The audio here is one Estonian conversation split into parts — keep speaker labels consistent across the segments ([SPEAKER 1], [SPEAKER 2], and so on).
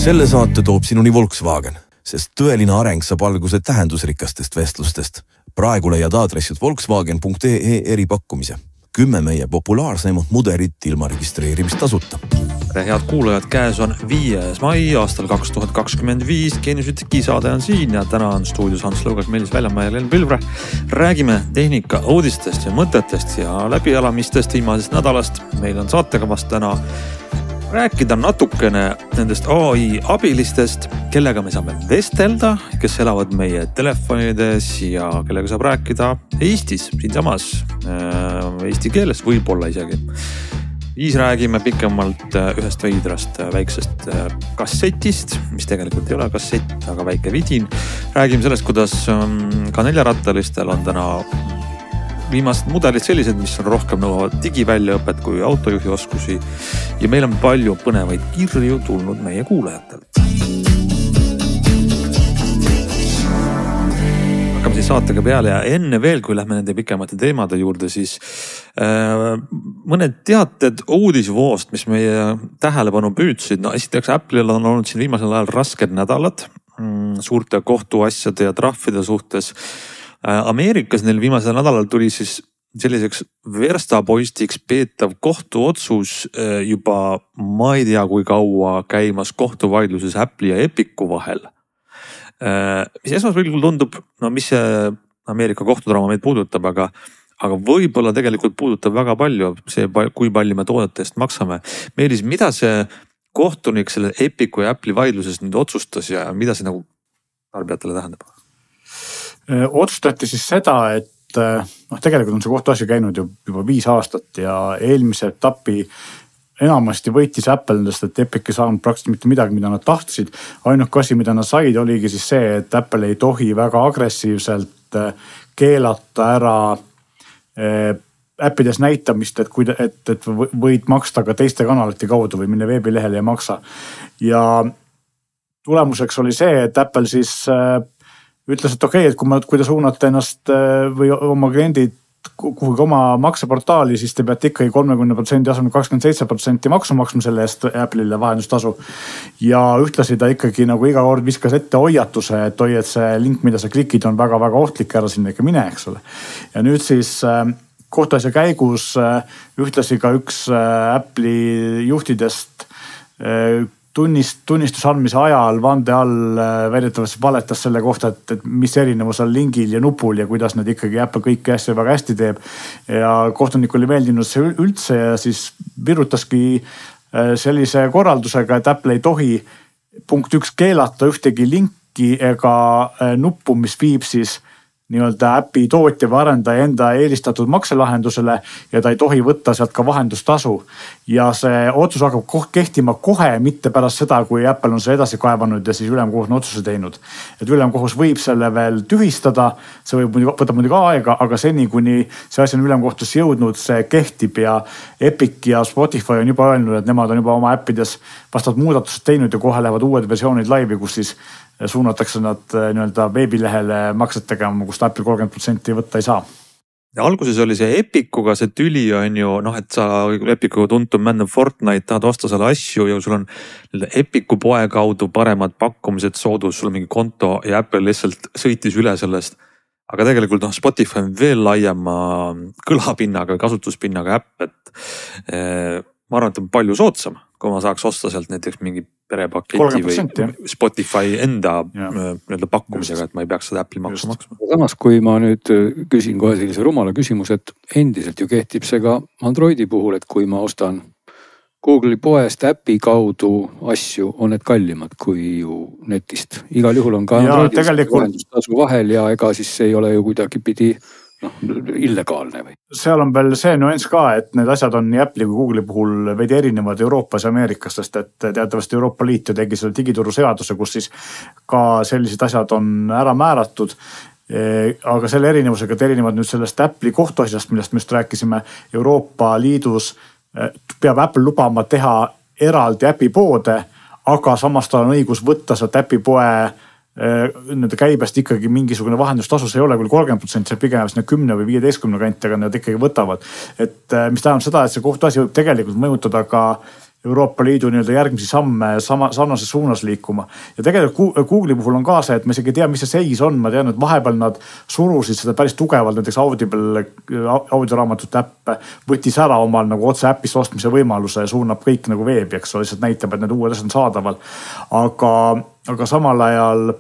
[SPEAKER 1] Selle saate toob sinuni Volkswagen, sest tõeline areng saab alguse tähendusrikastest vestlustest. Praegu leiad aadressid volkswagen.ee eripakkumise. 10 meie populaarseimat mudelit ilma registreerimistasuta.
[SPEAKER 2] Head kuulajad, käes on 5. mai aastal 2025. Geeniusütiki saade on siin ja täna on stuudios Hans Lõugas, Meelis Väljamäe ja Len Pilvre. Räägime tehnika uudistest ja mõtetest ja läbielamistest viimasest nädalast. Meil on saatekavast täna rääkida natukene nendest AI abilistest, kellega me saame vestelda, kes elavad meie telefonides ja kellega saab rääkida Eestis, siinsamas eesti keeles võib-olla isegi. Siis räägime pikemalt ühest veidrast väiksest kassetist, mis tegelikult ei ole kassett, aga väike vidin. Räägime sellest, kuidas ka 4-rattalistel on täna viimased mudelid sellised, mis on rohkem nõuavad digiväljaõpet kui autojuhi oskusi ja meil on palju põnevaid kirju tulnud meie kuulajatelt. Hakkame siis saatega peale ja enne veel, kui lähme nende pikemate teemade juurde, siis mõned teated uudisvoost, mis meie tähelepanu püüdsid. No esiteks Apple'il on olnud siin viimasel ajal rasked nädalad suurte kohtuasjade ja trahvide suhtes. Ameerikas neil viimasel nädalal tuli siis selliseks verstapostiks peetav kohtuotsus juba ma ei tea kui kaua käimas kohtuvaidluses Apple'i ja Epicu vahel. Mis esmaspilgul tundub, no mis see Ameerika kohtudrama meid puudutab, aga võib-olla tegelikult puudutab väga palju see, kui palju me toodete eest maksame. Meelis, mida see kohtunik selle Epicu ja Apple'i vaidluses nüüd otsustas ja mida see nagu tarbijatele tähendab?
[SPEAKER 3] Otsustati siis seda, et tegelikult on see kohtuasi käinud juba 5 aastat ja eelmise etapi enamasti võitis Apple nendest, et Epic ei saanud praktiliselt mitte midagi, mida nad tahtsid. Ainuke asi, mida nad said, oligi siis see, et Apple ei tohi väga agressiivselt keelata ära äppides näitamist, et võid maksta ka teiste kanalite kaudu või minna veebilehele ja maksa. Ja tulemuseks oli see, et Apple siis ütles, et okei, et kui te suunate ennast või oma kliendid kuhugi oma makseportaali, siis te peate ikkagi 30% asemel 27% maksu maksma selle eest Apple'ile vahendustasu. Ja ühtlasi ta ikkagi nagu iga kord viskas ette hoiatuse, et see link, mida sa klikid, on väga-väga ohtlik, ära sinna ikka mine, eks ole. Ja nüüd siis kohtuasja käigus ühtlasi ka üks Apple'i juhtidest tunnistus andmise ajal vande all väidetavasti valetas selle kohta, et mis erinevus on lingil ja nupul ja kuidas need ikkagi Apple kõiki asju väga hästi teeb. Ja kohtunik oli meeldinud see üldse ja siis virutaski sellise korraldusega, et Apple ei tohi punkt 1 keelata ühtegi linki ega nuppu, mis viib siis nii-öelda äpi tootja või arendaja enda eelistatud makselahendusele ja ta ei tohi võtta sealt ka vahendustasu. Ja see otsus hakkab kehtima kohe, mitte pärast seda, kui Apple on see edasi kaevanud ja siis ülemkohus on otsuse teinud. Et ülemkohus võib selle veel tühistada, see võtab muidugi aega, aga seni, kuni see asi on ülemkohtusse jõudnud, see kehtib ja Epic ja Spotify on juba öelnud, et nemad on juba oma äppides vastavad muudatused teinud ja kohe lähevad uued versioonid laivi, kus siis suunatakse nad nii-öelda veebilehele makset tegema, kust Apple 30% võtta ei saa.
[SPEAKER 2] Ja alguses oli see Epicuga, see tüli on ju, et sa Epicuga tuntum männab Fortnite, tahad osta selle asju ja sul on Epicu poe kaudu paremad pakkumised soodus, sul on mingi konto ja Apple lihtsalt sõitis üle sellest. Aga tegelikult Spotify on veel laiema kõlapinnaga, kasutuspinnaga äpp, et ma arvan, et on palju soodsam, kui ma saaks osta sealt näiteks mingi perepaketi või Spotify enda pakkumisega, et ma ei peaks seda Apple'i maksu maksma.
[SPEAKER 4] Samas, kui ma nüüd küsin kohe sellise rumala küsimus, et endiselt ju kehtib see ka Androidi puhul, et kui ma ostan Google'i poest äpi kaudu asju, on need kallimad kui ju netist. Igal juhul on ka Androidis vahendustasu vahel ja ega siis ei ole ju kuidagi pidi illegaalne või?
[SPEAKER 3] Seal on veel see nüanss ka, et need asjad on nii Apple'i kui Google'i puhul veidi erinevad Euroopas ja Ameerikas, sest et teatavasti Euroopa Liit ju tegi selle digituru seaduse, kus siis ka sellised asjad on ära määratud. Aga selle erinevusega, et erinevad nüüd sellest Apple'i kohtuasjast, millest me just rääkisime, Euroopa Liidus peab Apple lubama teha eraldi äpipoode, aga samas tal on õigus võtta sealt äpipoe nende käibest ikkagi mingisugune vahendustasus ei ole küll 30%, see pigem 10 või 15 kanti, aga nad ikkagi võtavad. Et mis tähendab seda, et see kohtuasi võib tegelikult mõjutada ka Euroopa Liidu nii-öelda järgmisi samme sarnases suunas liikuma. Ja tegelikult Google'i puhul on ka see, et ma isegi ei tea, mis see seis on. Ma tean, et vahepeal nad surusid seda päris tugevalt, näiteks audioraamatute äpp võttis ära omal nagu otse äppist ostmise võimaluse ja suunab kõik nagu veebi, eks ole, lihtsalt näitab, et need uued asjad on saadaval. Aga samal ajal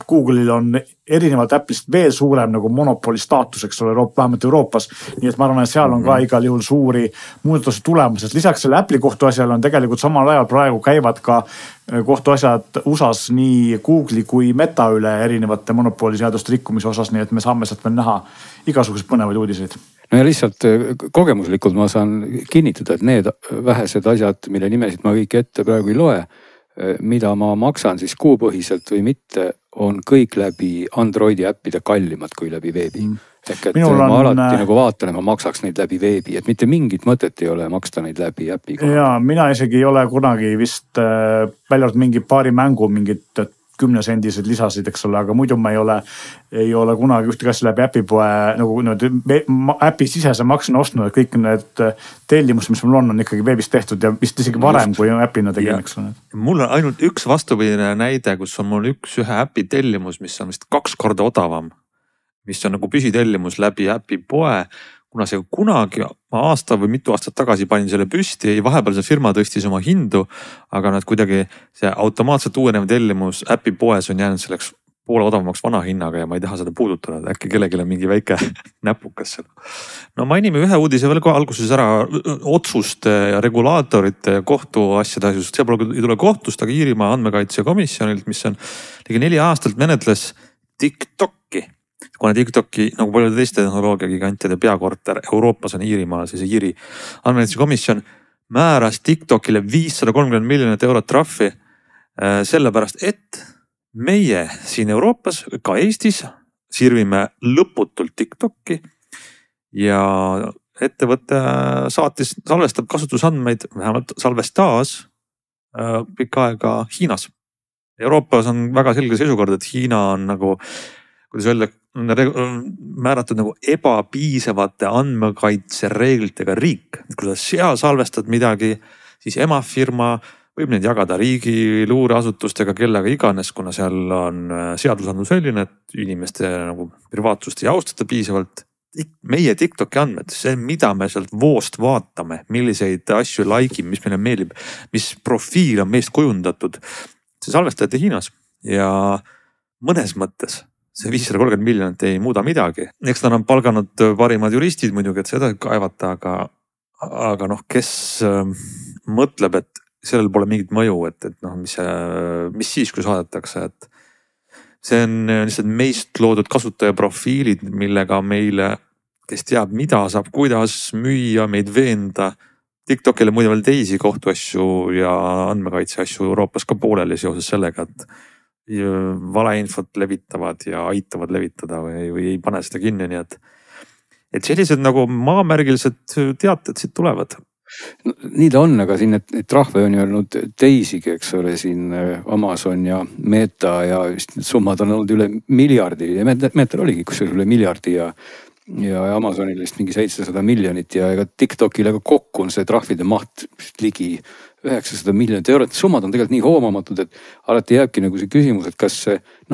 [SPEAKER 3] Google'il on erinevalt Apple'ist veel suurem nagu monopoli staatus, eks ole, vähemalt Euroopas. Nii et ma arvan, et seal on ka igal juhul suuri muudatusi tulemas. Lisaks selle Apple'i kohtuasjale on tegelikult samal ajal praegu käivad ka kohtuasjad USAs nii Google'i kui Meta üle erinevate monopoliseaduste rikkumise osas, nii et me saame sealt veel näha igasuguseid põnevaid uudiseid.
[SPEAKER 4] No ja lihtsalt kogemuslikult ma saan kinnitada, et need vähesed asjad, mille nimesid ma kõik ette praegu ei loe, mida ma maksan siis kuupõhiselt või mitte, on kõik läbi Androidi äppide kallimad kui läbi veebi. Ehk et ma alati nagu vaatan, et ma maksaks neid läbi veebi, et mitte mingit mõtet ei ole maksta neid läbi äpiga.
[SPEAKER 3] Ja mina isegi ei ole kunagi vist väljalt mingi paari mängu mingit 10 sendised lisasid, eks ole, aga muidu ma ei ole kunagi ühte asja läbi äpipoe nagu äpi sisese maksuna ostnud, et kõik need tellimused, mis mul on ikkagi veebis tehtud ja vist isegi varem, kui äpina tegin, eks ole.
[SPEAKER 2] Mul on ainult üks vastupidine näide, kus on mul ühe äpi tellimus, mis on vist 2 korda odavam, mis on nagu püsitellimus läbi äpipoe, kuna see kunagi aasta või mitu aastat tagasi panin selle püsti, vahepeal see firma tõstis oma hindu, aga nad kuidagi see automaatselt uuenev tellimus äpi poes on jäänud selleks poole odavamaks vana hinnaga ja ma ei taha seda puudutada, äkki kellelegi on mingi väike näpukas seal. No mainime ühe uudise veel ka alguses ära otsuste ja regulaatorite ja kohtuasjade asjust. See pole ei tule kohtust, aga Iirimaa andmekaitsekomisjonilt, mis on ligi 4 aastalt menetles TikToki. Kuna TikToki, nagu paljude teiste tehnoloogiagigantide peakorter Euroopas on Iirimaal, siis Iiri andmekaitsekomisjon määras TikTokile 530 miljonit eurot trahvi sellepärast, et meie siin Euroopas, ka Eestis sirvime lõputult TikToki ja ettevõte salvestab kasutusandmeid, vähemalt salvestas pikka aega Hiinas. Euroopas on väga selge seisukord, et Hiina on nagu, kuidas öelda, määratud nagu ebapiisavate andmekaitsereeglitega riik. Kui sa seal salvestad midagi, siis emafirma võib neid jagada riigi luureasutustega, kellega iganes, kuna seal on seadusandlus selline, et inimeste nagu privaatsust ei austata piisavalt. Meie TikToki andmed, see, mida me sealt voost vaatame, milliseid asju laikime, mis meile meeldib, mis profiil on meist kujundatud, see salvestajate Hiinas ja mõnes mõttes see 530 miljonit ei muuda midagi. Eks nad on palganud parimad juristid muidugi, et seda kaevata, aga noh, kes mõtleb, et sellel pole mingit mõju, et noh, mis siis, kui saadetakse, et see on lihtsalt meist loodud kasutajaprofiilid, millega meile, kes teab, mida saab, kuidas müüa, meid veenda. TikTokile muide veel teisi kohtuasju ja andmekaitse asju Euroopas ka pooleli seoses sellega, et valeinfot levitavad ja aitavad levitada või ei pane seda kinni, nii et sellised nagu maamärgilised teated siit tulevad.
[SPEAKER 4] No, nii ta on, aga siin need trahve on ju olnud teisigi, eks ole, siin Amazon ja Meta ja vist need summad on olnud üle miljardi ja Metal oligi kusjuures üle miljardi ja Amazonil vist mingi 700 miljonit ja ega TikTokile ka kokku on see trahvide maht ligi 900 miljonit eurot. Summad on tegelikult nii hoomamatud, et alati jääbki nagu see küsimus, et kas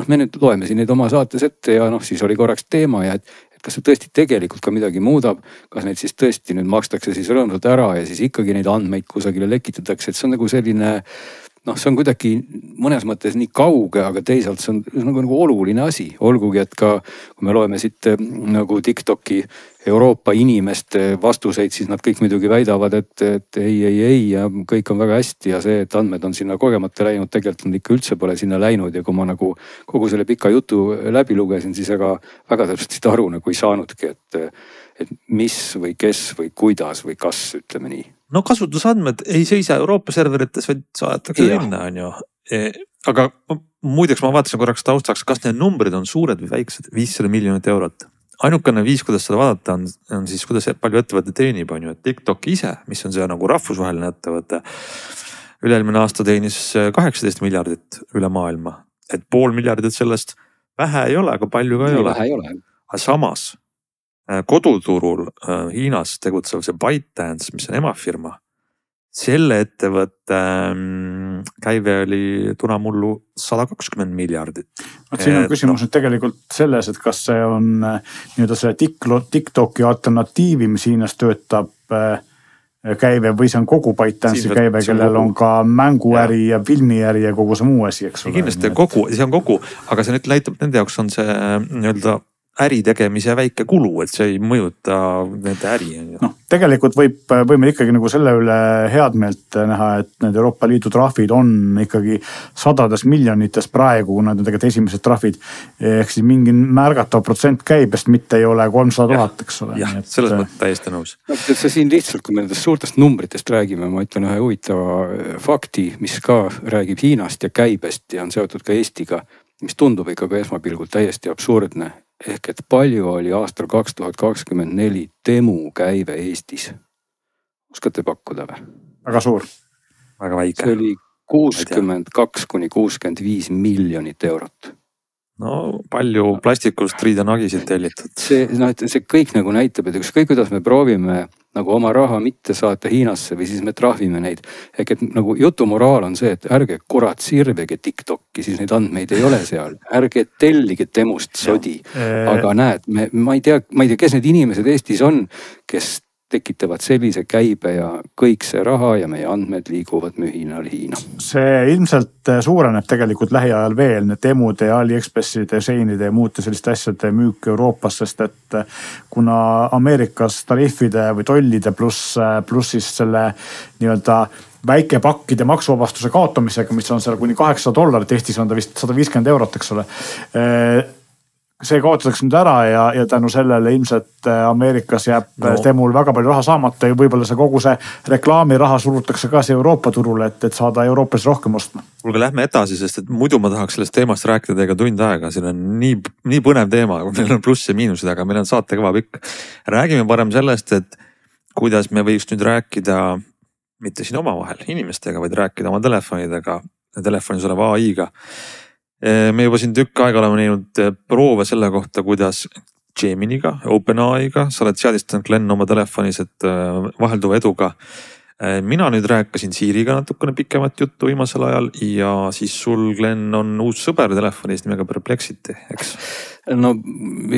[SPEAKER 4] me nüüd loeme siin neid oma saates ette ja siis oli korraks teema ja et kas see tõesti tegelikult ka midagi muudab, kas neid siis tõesti nüüd makstakse siis rõõmsalt ära ja siis ikkagi neid andmeid kusagile lekitatakse, et see on nagu selline, see on kuidagi mõnes mõttes nii kauge, aga teisalt see on nagu oluline asi. Olgugi, et ka kui me loeme siit nagu TikToki Euroopa inimeste vastuseid, siis nad kõik muidugi väidavad, et ei ja kõik on väga hästi ja see, et andmed on sinna kogemata läinud, tegelikult nad ikka üldse pole sinna läinud ja kui ma nagu kogu selle pika jutu läbi lugesin, siis väga täpselt aru nagu ei saanudki, et mis või kes või kuidas või kas, ütleme nii.
[SPEAKER 2] No kasutusandmed ei seisa Euroopa serverites, vaid saadetakse linna, on ju. Aga muideks ma vaatasin korraks taustaks, kas need numbrid on suured või väiksed, 500 miljonit eurot. Ainukene viis, kuidas seda vaadata on siis, kuidas palju ettevõtte teenib, on ju, et TikTok ise, mis on see nagu rahvusvaheline ettevõte, üle-eelmine aasta teenis 18 miljardit üle maailma. Et 500 miljardit sellest vähe ei ole, aga palju ka ei ole. Aga samas koduturul Hiinas tegutsev see ByteDance, mis on emafirma, selle ettevõtte käive oli tunamullu 120 miljardit.
[SPEAKER 3] Siin on küsimus nüüd tegelikult selles, et kas see on nii-öelda selle TikToki alternatiivi, mis Hiinas töötab käive või see on kogu ByteDance'i käive, kellel on ka mänguäri ja filmiäri ja kogu see muu asi, eks ole.
[SPEAKER 2] Kindlasti see on kogu, aga see nüüd näitab, nende jaoks on see nii-öelda äri tegemise väike kulu, et see ei mõjuta nende äri.
[SPEAKER 3] No, tegelikult võime ikkagi nagu selle üle head meelt näha, et need Euroopa Liidu trahvid on ikkagi sadades miljonites praegu, kui nad on tegelikult esimesed trahvid. Ehk siis mingi märgatav protsent käibest, mitte ei ole 300 000, eks ole.
[SPEAKER 2] Jah, selles mõttes täiesti nõus.
[SPEAKER 4] See siin lihtsalt, kui me nendest suurtest numbritest räägime, ma ütlen ühe huvitava fakti, mis ka räägib Hiinast ja käibest ja on seotud ka Eestiga, mis tundub ikka ka esmapilgult täiesti absurdne. Ehk et palju oli aastal 2024 Temu käive Eestis? Oskate pakkuda või?
[SPEAKER 3] Väga suur.
[SPEAKER 2] Väga väike.
[SPEAKER 4] See oli 62–65 miljonit eurot.
[SPEAKER 2] No palju plastikust riidanagisid tellitud.
[SPEAKER 4] See kõik nagu näitab, et ükskõik kuidas me proovime nagu oma raha mitte saata Hiinasse või siis me trahvime neid. Ehk et nagu jutu moraal on see, et ärge kurat sirvege TikTok'i, siis neid andmeid ei ole seal. Ärge tellige Temust sodi. Aga näed, ma ei tea, kes need inimesed Eestis on, kes tekitavad sellise käibe ja kõik see raha ja meie andmed liiguvad mühinal Hiina.
[SPEAKER 3] See ilmselt suureneb tegelikult lähiajal veel need Temude ja AliExpresside, Sheinide ja muude selliste asjade müük Euroopas, sest et kuna Ameerikas tariifide või tollide pluss siis selle nii-öelda väikepakkide maksuvabastuse kaotamisega, mis on seal kuni $8, Eestis on ta vist 150 €, eks ole. See kaotatakse nüüd ära ja tänu sellele ilmselt Ameerikas jääb Temul väga palju raha saamata ja võib-olla see kogu see reklaamiraha surutakse ka see Euroopa turule, et saada Euroopas rohkem ostma.
[SPEAKER 2] Kuulge, lähme edasi, sest et muidu ma tahaks sellest teemast rääkida teiega tund aega. Siin on nii põnev teema, meil on pluss ja miinused, aga meil on saate kõva pikk. Räägime parem sellest, et kuidas me võiks nüüd rääkida mitte siin omavahel inimestega, vaid rääkida oma telefonidega, telefonis oleva AI-ga. Me juba siin tükk aega oleme näinud proove selle kohta, kuidas Geminiga, OpenAI-ga, sa oled seadistanud Glenn oma telefonis, et vahelduva eduga. Mina nüüd rääkasin Siriga natukene pikemat juttu viimasel ajal ja siis sul, Glenn, on uus sõber telefonis nimega Perplexity, eks?
[SPEAKER 4] No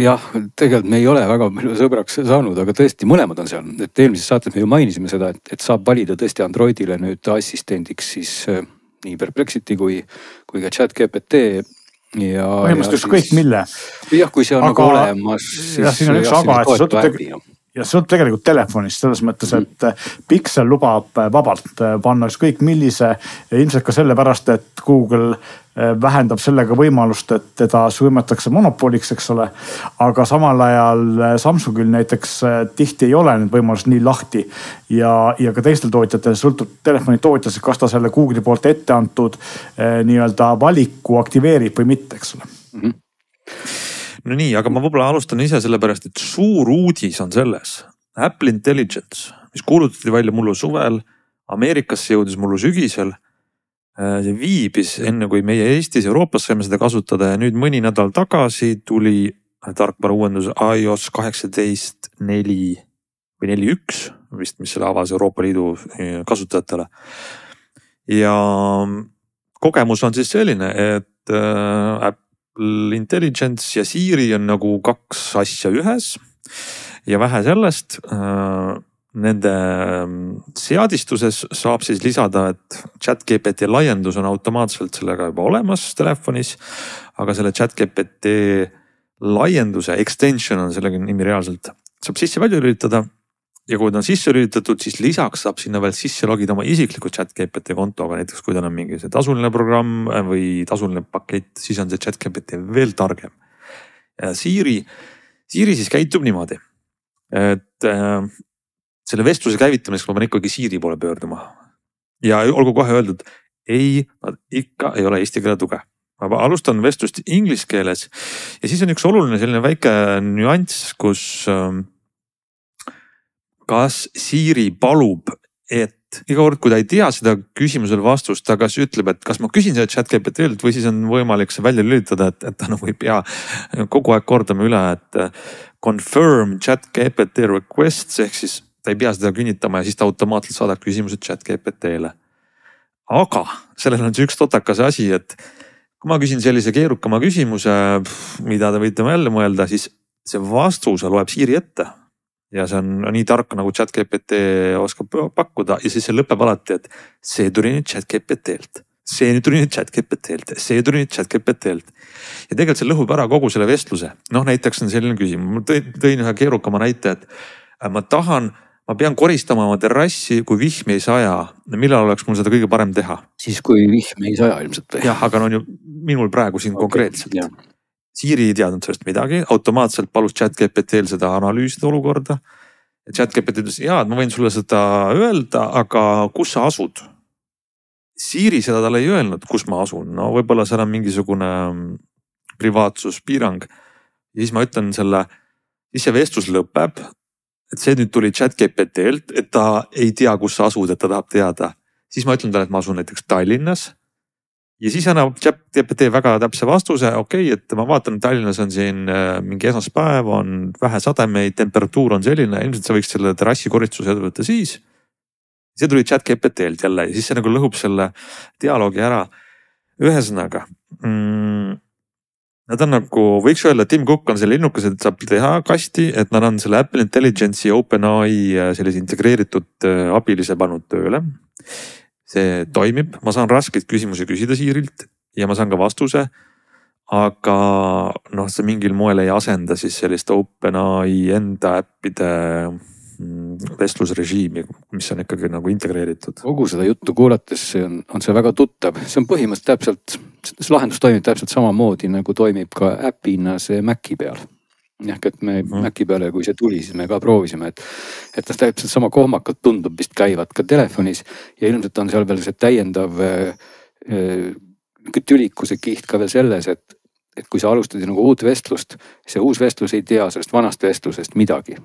[SPEAKER 4] jah, tegelikult me ei ole väga palju sõbraks saanud, aga tõesti mõlemad on seal. Et eelmises saates me ju mainisime seda, et saab valida tõesti Androidile nüüd assistendiks siis nii Perplexity kui ka ChatGPT ja
[SPEAKER 3] põhimõtteliselt kõik mille.
[SPEAKER 4] Jah, kui see on nagu olemas.
[SPEAKER 3] Ja siin on üks aga, et see sõltub tegelikult telefonist selles mõttes, et Pixel lubab vabalt panna ükskõik millise, ilmselt ka sellepärast, et Google vähendab sellega võimalust, et teda suimatakse monopoliks, eks ole. Aga samal ajal Samsungil näiteks tihti ei ole need võimalused nii lahti ja ka teistel tootjatel sõltub telefoni tootjast, kas ta selle Google'i poolt ette antud nii-öelda valiku aktiveerib või mitte, eks ole.
[SPEAKER 2] No nii, aga ma võib-olla alustan ise sellepärast, et suur uudis on selles. Apple Intelligence, mis kuulutati välja mullu suvel, Ameerikasse jõudis mullu sügisel. See viibis enne kui meie Eestis, Euroopas saime seda kasutada ja nüüd mõni nädal tagasi tuli tarkvara uuendus iOS 18.4 või 4.1 vist, mis selle avas Euroopa Liidu kasutajatele. Ja kogemus on siis selline, et Apple Intelligence ja Siri on nagu kaks asja ühes ja vähe sellest, nende seadistuses saab siis lisada, et ChatGPT laiendus on automaatselt sellega juba olemas telefonis, aga selle ChatGPT laienduse extension on sellega nimi reaalselt, saab sisse välja lülitada ja kui ta on sisse lülitatud, siis lisaks saab sinna veel sisse logida oma isikliku ChatGPT kontoga, näiteks kui ta on mingi see tasuline programm või tasuline pakett, siis on see ChatGPT veel targem. Ja Siri siis käitub niimoodi, et selle vestluse käivitamiseks ma pean ikkagi Siri poole pöörduma. Ja olgu kohe öeldud, ei, nad ikka ei ole eesti keele tuge. Ma alustan vestlust inglise keeles ja siis on üks oluline selline väike nüanss, kus kas Siri palub, et iga kord, kui ta ei tea seda küsimusele vastust, ta kas ütleb, et kas ma küsin seda ChatGPT-lt või siis on võimalik see välja lülitada, et ta nagu ei pea kogu aeg kordama üle, et confirm ChatGPT requests ehk siis ta ei pea seda kinnitama ja siis ta automaatselt saadab küsimused ChatGPT-le. Aga sellel on üks totakas asi, et kui ma küsin sellise keerukama küsimuse, mida te võite jälle mõelda, siis see vastuse loeb Siri ette. Ja see on nii tark nagu ChatGPT oskab pakkuda ja siis see lõpeb alati, et see tuli nüüd ChatGPT-lt. See nüüd tuli nüüd ChatGPT-lt, see tuli nüüd ChatGPT-lt. Ja tegelikult see lõhub ära kogu selle vestluse. Näiteks on selline küsimus, ma tõin ühe keerukama näite, et ma pean koristama oma terrassi, kui vihm ei saja. Millal oleks mul seda kõige parem teha?
[SPEAKER 4] Siis kui vihm ei saja ilmselt.
[SPEAKER 2] Jah, aga on ju minul praegu siin konkreetselt. Siri ei teadnud sellest midagi, automaatselt palus ChatGPT-l seda analüüsida olukorda. ChatGPT ütles, ma võin sulle seda öelda, aga kus sa asud? Siri seda talle ei öelnud, kus ma asun. No võib-olla seal on mingisugune privaatsuspiirang. Ja siis ma ütlen siis see vestlus lõpeb, et see nüüd tuli ChatGPT-lt, et ta ei tea, kus sa asud, et ta tahab teada. Siis ma ütlen talle, et ma asun näiteks Tallinnas. Ja siis annab ChatGPT väga täpse vastuse, et ma vaatan, Tallinnas on siin mingi esmaspäev, on vähe sademeid, temperatuur on selline, ilmselt sa võiks selle terrassi koristuse võtta siis. See tuli ChatGPT-lt jälle ja siis see nagu lõhub selle dialoogi ära. Ühesõnaga, nad on nagu, võiks öelda, Tim Cook on selle innukas, et saab teha kasti, et nad on selle Apple Intelligence'i OpenAI sellise integreeritud abilise pannud tööle. See toimib, ma saan raskeid küsimusi küsida Sirilt ja ma saan ka vastuse, aga see mingil moel ei asenda siis sellist OpenAI enda äppide vestlusrežiimi, mis on ikkagi nagu integreeritud.
[SPEAKER 4] Kogu seda juttu kuulates on see väga tuttav. See on põhimõtteliselt see lahendus toimib täpselt samamoodi, nagu toimib ka äpina see Maci peal. Ehk et me Maci peale, kui see tuli, siis me ka proovisime, et täpselt sama kohmakad tundub vist käivad ka telefonis ja ilmselt on seal veel see täiendav tülikuse kiht ka veel selles, et kui sa alustad nagu uut vestlust, see uus vestlus ei tea sellest vanast vestlusest midagi.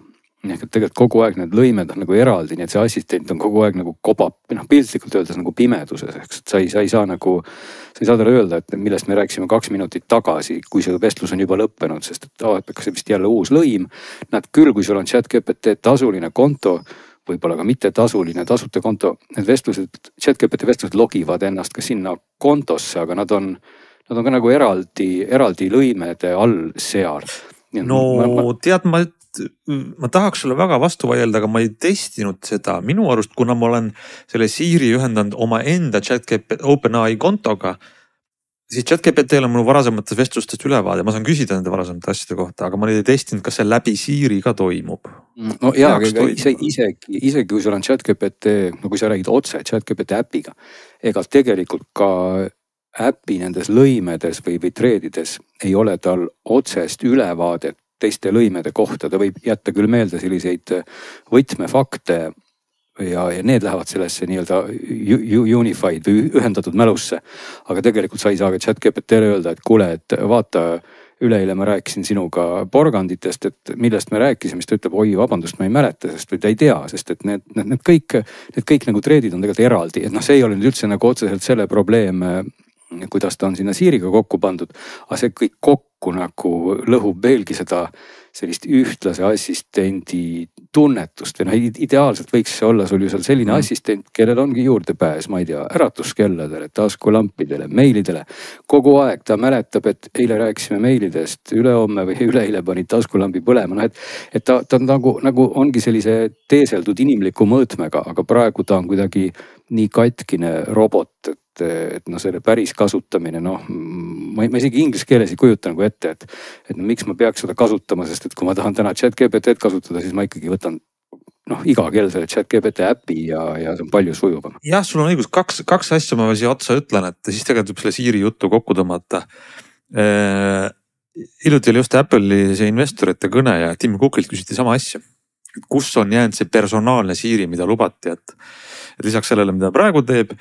[SPEAKER 4] Ehk et tegelikult kogu aeg need lõimed on nagu eraldi, nii et see assistent on kogu aeg nagu kobab, piltlikult öeldes nagu pimeduses, eks sa ei saa talle öelda, et millest me rääkisime 2 minutit tagasi, kui see vestlus on juba lõppenud, sest et avatakse vist jälle uus lõim. Näed küll, kui sul on ChatGPT tasuline konto, võib-olla ka mitte tasuline, tasuta konto, need vestlused, ChatGPT vestlused logivad ennast ka sinna kontosse, aga nad on ka nagu eraldi lõimede all seal.
[SPEAKER 2] Tead, ma tahaks sulle väga vastu vaielda, aga ma ei testinud seda. Minu arust, kuna ma olen selle Siri ühendanud oma enda ChatGPT OpenAI kontoga, siis ChatGPT-l on mul varasematest vestlustest ülevaade. Ma saan küsida nende varasemate asjade kohta, aga ma ei testinud, kas see läbi Siri ka toimub.
[SPEAKER 4] No jaa, aga isegi kui sul on ChatGPT, kui sa räägid otse ChatGPT äpiga, ega tegelikult ka äpi nendes lõimedes või treedides ei ole tal otsest ülevaadet teiste lõimede kohta, ta võib jätta küll meelde selliseid võtmefakte ja need lähevad sellesse nii-öelda unified või ühendatud mälusse. Aga tegelikult sa ei saa ka ChatGPT-le öelda, et kuule, et vaata, üleeile ma rääkisin sinuga porganditest, et millest me rääkisime, siis ta ütleb, oi, vabandust, ma ei mäleta, sest ta ei tea, sest et need kõik nagu treedid on tegelikult eraldi. Et see ei ole nüüd üldse nagu otseselt selle probleem, kuidas ta on sinna Siriga kokku pandud, aga see kõik kokku nagu lõhub veelgi seda sellist ühtlase assistendi tunnetust või ideaalselt võiks see olla sul ju seal selline assistent, kellel ongi juurdepääs, ma ei tea, äratuskelladele, taskulampidele, meilidele. Kogu aeg ta mäletab, et eile rääkisime meilidest, ülehomme või üleeile pani taskulambi põlema, et ta nagu ongi sellise teeseldud inimliku mõõtmega, aga praegu ta on kuidagi nii katkine robot, et selle päris kasutamine, ma isegi inglise keeles ei kujuta nagu ette, et miks ma peaks seda kasutama, sest et kui ma tahan täna ChatGPT-d kasutada, siis ma ikkagi võtan iga kell selle ChatGPT äpi ja see on palju sujuvam.
[SPEAKER 2] Jah, sul on õigus, kaks asja ma siia otsa ütlen, et siis tegelikult selle Siri juttu kokku tõmmata. Hiljuti oli just Apple'i see investorite kõne ja Tim Cookilt küsiti sama asja. Kus on jäänud see personaalne Siri, mida lubati, et lisaks sellele, mida praegu teeb,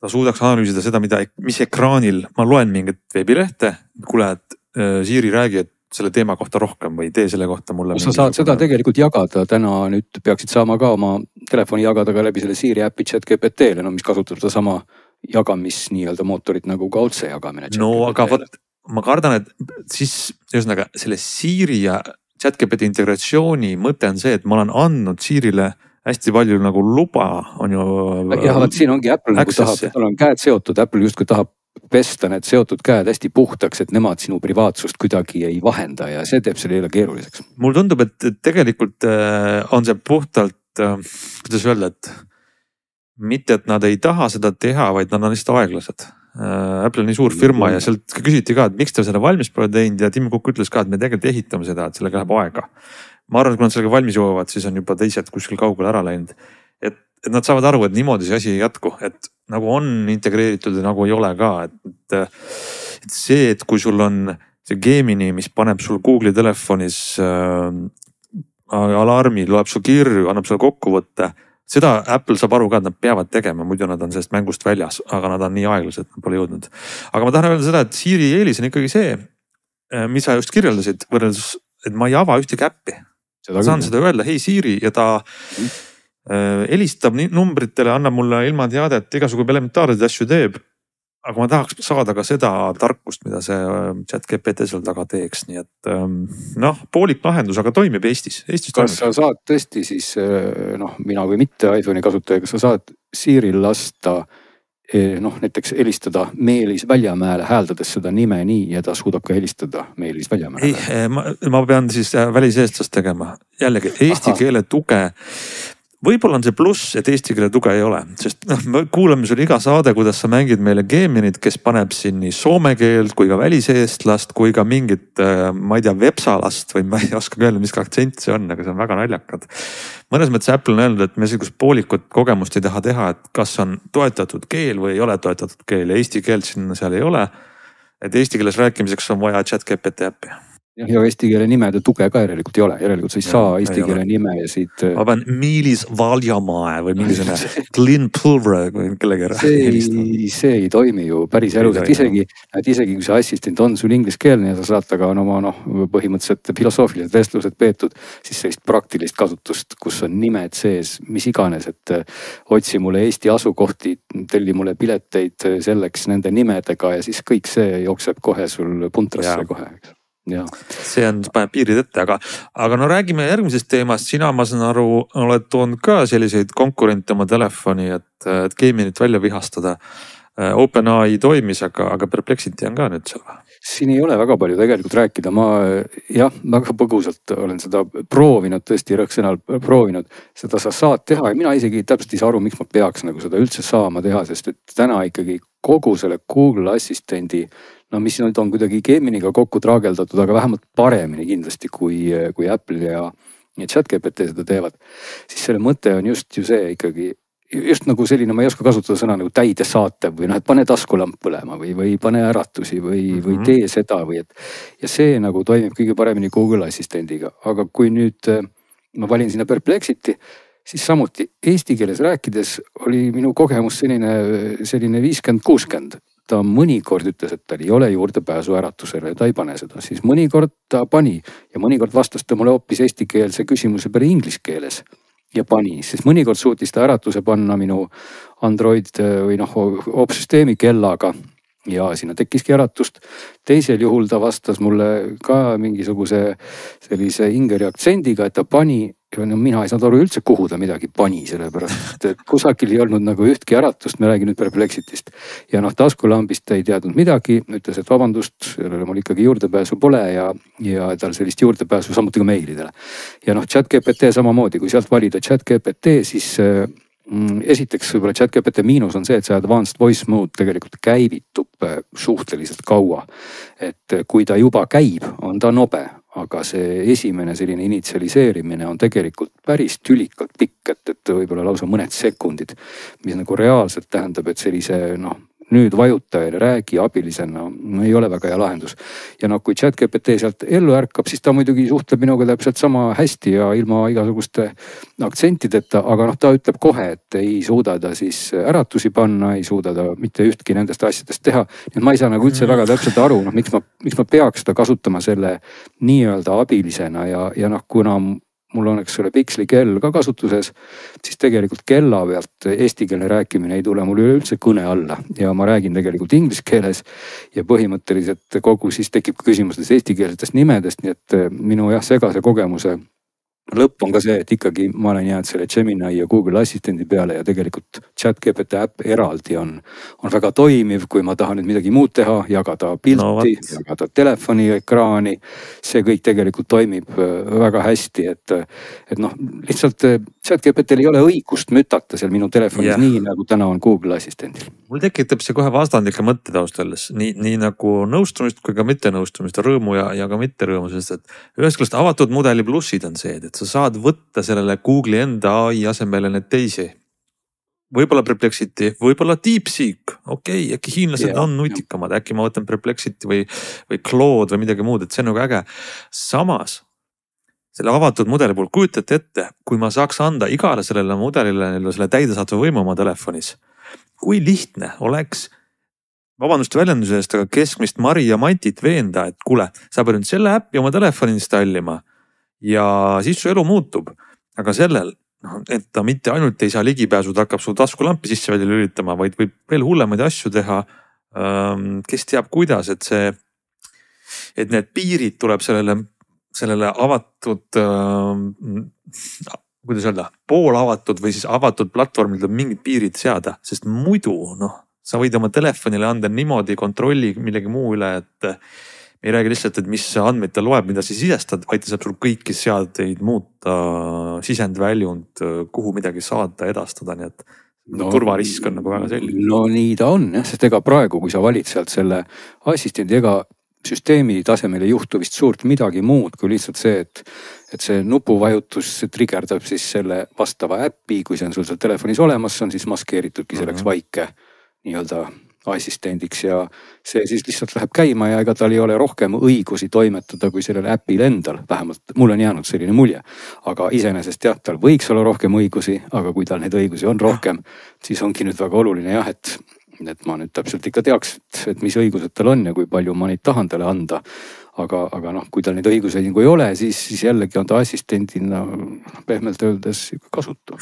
[SPEAKER 2] ta suudaks analüüsida seda, mis ekraanil, ma loen mingit veebilehte, kuule, et Siri räägi, et selle teema kohta rohkem või tee selle kohta mulle.
[SPEAKER 4] Sa saad seda tegelikult jagada, täna nüüd peaksid saama ka oma telefoni jagada ka läbi selle Siri äpi ChatGPT-le, mis kasutab seda sama jagamis nii-öelda mootorit nagu ka otse jagamine.
[SPEAKER 2] Aga ma kardan, et siis selle Siri ja ChatGPT integratsiooni mõte on see, et ma olen andnud Sirile hästi palju nagu luba on ju.
[SPEAKER 4] jah, vaat siin ongi Apple nagu tahab, tal on käed seotud, Apple justkui tahab pesta need seotud käed hästi puhtaks, et nemad sinu privaatsust kuidagi ei vahenda ja see teeb selle jälle keeruliseks.
[SPEAKER 2] Mulle tundub, et tegelikult on see puhtalt, kuidas öelda, et mitte, et nad ei taha seda teha, vaid nad on lihtsalt aeglased. Apple on nii suur firma ja sealt küsiti ka, et miks te seda valmis pole teinud ja Tim Cook ütles ka, et me tegelikult ehitame seda, et sellega läheb aega. Ma arvan, et kui nad sellega valmis jõuavad, siis on juba teised kuskil kaugele ära läinud. Et nad saavad aru, et niimoodi see asi ei jätku, et nagu on integreeritud ja nagu ei ole ka. Et see, et kui sul on see Gemini, mis paneb sul Google'i telefonis alarmi, loeb su kirju, annab sulle kokkuvõtte. Seda Apple saab aru ka, et nad peavad tegema, muidu nad on sellest mängust väljas, aga nad on nii aeglased, et nad pole jõudnud. Aga ma tahan öelda seda, et Siri eelis on ikkagi see, mis sa just kirjeldasid, võrreldes, et ma ei ava ühtegi äppi. Saan seda öelda, hei Siri ja ta helistab numbritele, annab mulle ilma teadet, igasugu elementaarseid asju teeb. Aga ma tahaks saada ka seda tarkust, mida see ChatGPT seal taga teeks, nii et poolik lahendus, aga toimib Eestis.
[SPEAKER 4] Kas sa saad tõesti siis, mina või mitte iPhone'i kasutaja, kas sa saad Siril lasta näiteks helistada Meelis Väljamäele, hääldades seda nime nii ja ta suudab ka helistada Meelis Väljamäele?
[SPEAKER 2] Ei, ma pean siis väliseestlast tegema. Jällegi eesti keele tuge. Võib-olla on see pluss, et eesti keele tuge ei ole, sest me kuulame sul iga saade, kuidas sa mängid meile Geminit, kes paneb siin nii soome keelt kui ka väliseestlast, kui ka mingit, ma ei tea, vepsalast või ma ei oska öelda, mis aktsent see on, aga see on väga naljakad. Mõnes mõttes Apple on öelnud, et me sellist poolikut kogemust ei taha teha, et kas on toetatud keel või ei ole toetatud keel ja eesti keelt siin seal ei ole. Et eesti keeles rääkimiseks on vaja ChatGPT äppi.
[SPEAKER 4] Ja eesti keele nimede tuge ka järelikult ei ole, järelikult sa ei saa eesti keele nime ja siit.
[SPEAKER 2] Ma pean Meelis Valjamaa või mingisugune Glenn Pulver või kellegi
[SPEAKER 4] see ei toimi ju päris elus, et isegi kui see assistent on sul ingliskeelne ja sa saad taga oma põhimõtteliselt filosoofilised vestlused peetud, siis sellist praktilist kasutust, kus on nimed sees, mis iganes, et otsi mulle Eesti asukohti, telli mulle pileteid selleks nende nimedega ja siis kõik see jookseb kohe sul puntrasse kohe. Ja.
[SPEAKER 2] See on, paneb piirid ette, aga no räägime järgmisest teemast. Sina, ma saan aru, oled toonud ka selliseid konkurente oma telefoni, et Geminit välja vihastada. OpenAI toimis, aga Perplexity on ka nüüd seal.
[SPEAKER 4] Siin ei ole väga palju tegelikult rääkida. Ma väga põgusalt olen seda proovinud, tõesti rõhksõnal proovinud. Seda sa saad teha ja mina isegi täpselt ei saa aru, miks ma peaks nagu seda üldse saama teha, sest et täna ikkagi kogu selle Google Assistendi mis nüüd on kuidagi Geminiga kokku traageldatud, aga vähemalt paremini kindlasti kui Apple ja ChatGPT seda teevad. Siis selle mõte on just ju see ikkagi, just nagu selline, ma ei oska kasutada sõna nagu täidesaatev või et pane taskulamp põlema või pane äratusi või tee seda või ja see nagu toimib kõige paremini Google Assistendiga. Aga kui nüüd ma valin sinna Perplexity, siis samuti eesti keeles rääkides oli minu kogemus selline 50-60. Ta mõnikord ütles, et tal ei ole juurdepääsu äratusele ja ta ei pane seda. Siis mõnikord ta pani ja mõnikord vastas ta mulle hoopis eestikeelse küsimuse peale inglise keeles ja pani. Siis mõnikord suutis ta äratuse panna minu Android või opsüsteemi kellaga ja sinna tekkiski äratust. Teisel juhul ta vastas mulle ka mingisuguse sellise ingeri aktsendiga, et ta pani ja mina ei saanud aru üldse, kuhu ta midagi pani, sellepärast, et kusagil ei olnud nagu ühtki äratust, me räägin nüüd Perplexitist. Ja taskulambist ta ei teadnud midagi, ütles, et vabandust, sellele mul ikkagi juurdepääsu pole ja tal sellist juurdepääsu samuti ka meilidele. Ja ChatGPT samamoodi, kui sealt valida ChatGPT, siis esiteks võib-olla ChatGPT miinus on see, et see advanced voice mode tegelikult käivitub suhteliselt kaua. Et kui ta juba käib, on ta nobe. Aga see esimene selline initsialiseerimine on tegelikult päris tülikalt pikk, et võib-olla lausa mõned sekundid, mis nagu reaalselt tähendab, et sellise nüüd vajuta ja räägi abilisena ei ole väga hea lahendus. Ja kui ChatGPT sealt ellu ärkab, siis ta muidugi suhtleb minuga täpselt sama hästi ja ilma igasuguste aktsentideta, aga ta ütleb kohe, et ei suuda ta siis äratusi panna, ei suuda ta mitte ühtki nendest asjadest teha. Nii et ma ei saa nagu üldse väga täpselt aru, miks ma peaks seda kasutama selle nii-öelda abilisena ja kuna mul on selle Pixli kell ka kasutuses, siis tegelikult kella pealt eestikeelne rääkimine ei tule mul üleüldse kõne alla ja ma räägin tegelikult inglise keeles ja põhimõtteliselt kogu siis tekib küsimustes eestikeelsetest nimedest, nii et minu segase kogemuse lõpp on ka see, et ikkagi ma olen jäänud selle Gemini ja Google Assistendi peale ja tegelikult ChatGPT äpp eraldi on väga toimiv, kui ma tahan nüüd midagi muud teha, jagada pilti, jagada telefoni ekraani. See kõik tegelikult toimib väga hästi, et noh, lihtsalt ChatGPT-l ei ole õigust mütata seal minu telefonis nii, nagu täna on Google Assistendil.
[SPEAKER 2] Mul tekitab see kohe vastandlikke mõtteid austalles, nii nagu nõustumist kui ka mitte nõustumist, rõõmu ja ka mitte rõõmu, sest et ühest küljest avatud mudeli plussid on see, et sa saad võtta sellele Google'i enda AI asemele need teisi. Võib-olla Perplexity, võib-olla DeepSeek, okei, äkki hiinlased on nutikamad, äkki ma võtan Perplexity või Claude või midagi muud, et see on nagu äge. Samas, selle avatud mudeli puhul kujutate ette, kui ma saaks anda igale sellele mudelile selle täidesaatva võimu oma telefonis, kui lihtne oleks, vabandust väljenduse eest, aga keskmist Mari ja Mantit veenda, et kuule, sa pead nüüd selle äppi oma telefoni installima ja siis su elu muutub, aga sellel, et ta mitte ainult ei saa ligipääsu, ta hakkab su taskulampi sisse välja lülitama, vaid võib veel hullemaid asju teha. Kes teab kuidas, et need piirid tuleb sellele avatud, kuidas öelda, poolavatud või siis avatud platvormil tuleb mingid piirid seada, sest muidu sa võid oma telefonile anda niimoodi kontrolli millegi muu üle, et ei räägi lihtsalt, et mis andmeid ta loeb, mida sa sisestad, vaid ta saab sul kõiki seadeid muuta, sisendväljund, kuhu midagi saada, edastada, nii et turvarisk on nagu väga selline.
[SPEAKER 4] No nii ta on, sest ega praegu, kui sa valid sealt selle assistendi, ega süsteemi tasemel ei juhtu vist suurt midagi muud, kui lihtsalt see, et see nupuvajutus trigerdab siis selle vastava äppi, kui see on sul seal telefonis olemas, on siis maskeeritudki selleks vaike nii-öelda assistendiks ja see siis lihtsalt läheb käima ja ega tal ei ole rohkem õigusi toimetada kui sellel äpil endal, vähemalt mul on jäänud selline mulje. Aga iseenesest tal võiks olla rohkem õigusi, aga kui tal neid õigusi on rohkem, siis ongi nüüd väga oluline et ma nüüd täpselt ikka teaks, et mis õigused tal on ja kui palju ma neid tahan talle anda. Aga kui tal neid õiguseid nagu ei ole, siis jällegi on ta assistendina pehmelt öeldes kasutu.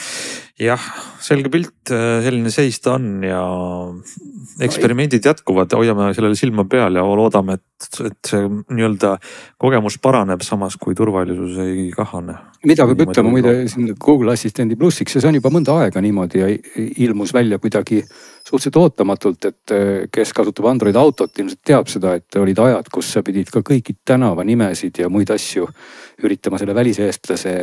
[SPEAKER 2] Jah, selge pilt, selline seis ta on ja eksperimendid jätkuvad, hoiame sellele silma peal ja loodame, et see nii-öelda kogemus paraneb samas kui turvalisus ei kahane.
[SPEAKER 4] Mida võib ütlema muide siin Google Assistendi plussiks ja see on juba mõnda aega niimoodi ja ilmus välja kuidagi suhteliselt ootamatult, et kes kasutab Android autot, ilmselt teab seda, et olid ajad, kus sa pidid ka kõiki tänavanimesid ja muid asju üritama selle väliseestlase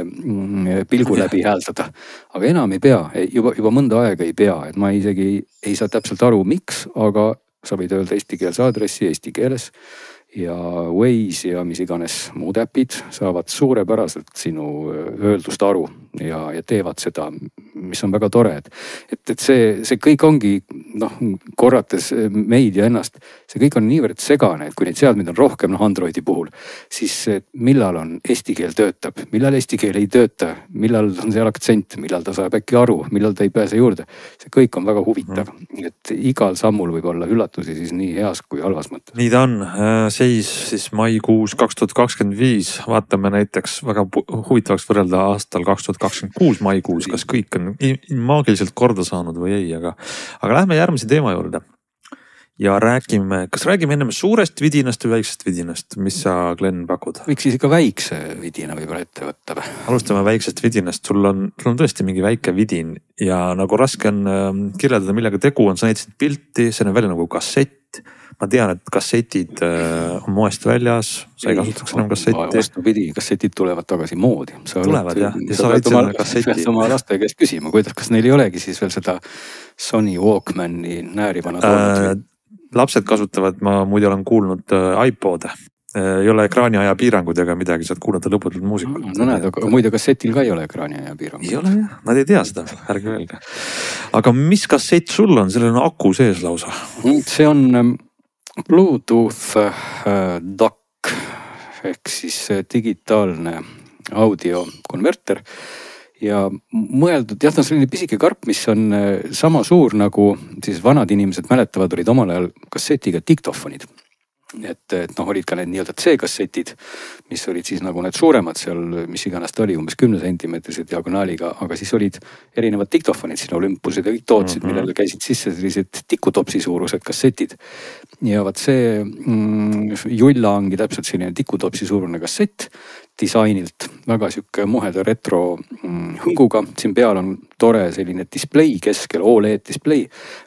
[SPEAKER 4] pilgu läbi hääldada. Aga enam ei pea, juba mõnda aega ei pea, et ma isegi ei saa täpselt aru, miks, aga sa võid öelda eestikeelse aadressi eesti keeles ja Waze ja mis iganes muud äpid saavad suurepäraselt sinu öeldust aru ja teevad seda, mis on väga tore, et see kõik ongi korrates meid ja ennast, see kõik on niivõrd segane, et kui neid seadmeid on rohkem Androidi puhul, siis millal on eesti keel töötab, millal eesti keel ei tööta, millal on seal aktsent, millal ta saab äkki aru, millal ta ei pääse juurde, see kõik on väga huvitav, et igal sammul võib olla üllatusi siis nii heas kui halvas mõttes.
[SPEAKER 2] Nii ta on, seis siis maikuus 2025, vaatame näiteks väga huvitavaks võrrelda aastal 2026 maikuus, kas kõik on maagiliselt korda saanud või ei, aga lähme järgmise teema juurde ja kas räägime ennem suurest vidinast või väiksest vidinast, mis sa, Glenn, pakud?
[SPEAKER 4] Võiks siis ikka väikse vidina võib-olla ette võtta või?
[SPEAKER 2] Alustame väiksest vidinast, sul on tõesti mingi väike vidin ja nagu raske on kirjeldada, millega tegu on, sa näitasid pilti, see on välja nagu kassett. Ma tean, et kassetid on moest väljas, sa ei kasutaks enam kassetti.
[SPEAKER 4] Vastupidi, kassetid tulevad tagasi moodi.
[SPEAKER 2] Tulevad jah, ja sa oled selle kasseti.
[SPEAKER 4] Sa oma laste käest küsima, kas neil ei olegi siis veel seda Sony Walkmani näärivana toodud?
[SPEAKER 2] Lapsed kasutavad, ma muide olen kuulnud iPode. Ei ole ekraaniaja piirangud ega midagi, saad kuulata lõputult muusikut.
[SPEAKER 4] No näed, aga muide kassetil ka ei ole ekraaniaja piirangud.
[SPEAKER 2] Ei ole jah, nad ei tea seda, ärge öelge. Aga mis kassett sul on, sellel on aku sees lausa?
[SPEAKER 4] See on Bluetooth DAC ehk siis digitaalne audiokonverter ja mõeldud, ta on selline pisike karp, mis on sama suur nagu siis vanad inimesed mäletavad, olid omal ajal kassetiga diktofonid. Et olid ka need nii-öelda C-kassetid, mis olid siis nagu need suuremad seal, mis iganes ta oli, umbes 10 sentimeetrise diagonaaliga, aga siis olid erinevad diktofonid, siin Olympused ja kõik tootsid, millele käisid sisse sellised tikutopsi suurused kassetid. Ja vaat see Julla ongi täpselt selline tikutopsi suurune kassett. disainilt, väga sihuke muheda retro hõnguga. siin peal on tore selline display keskel, OLED display,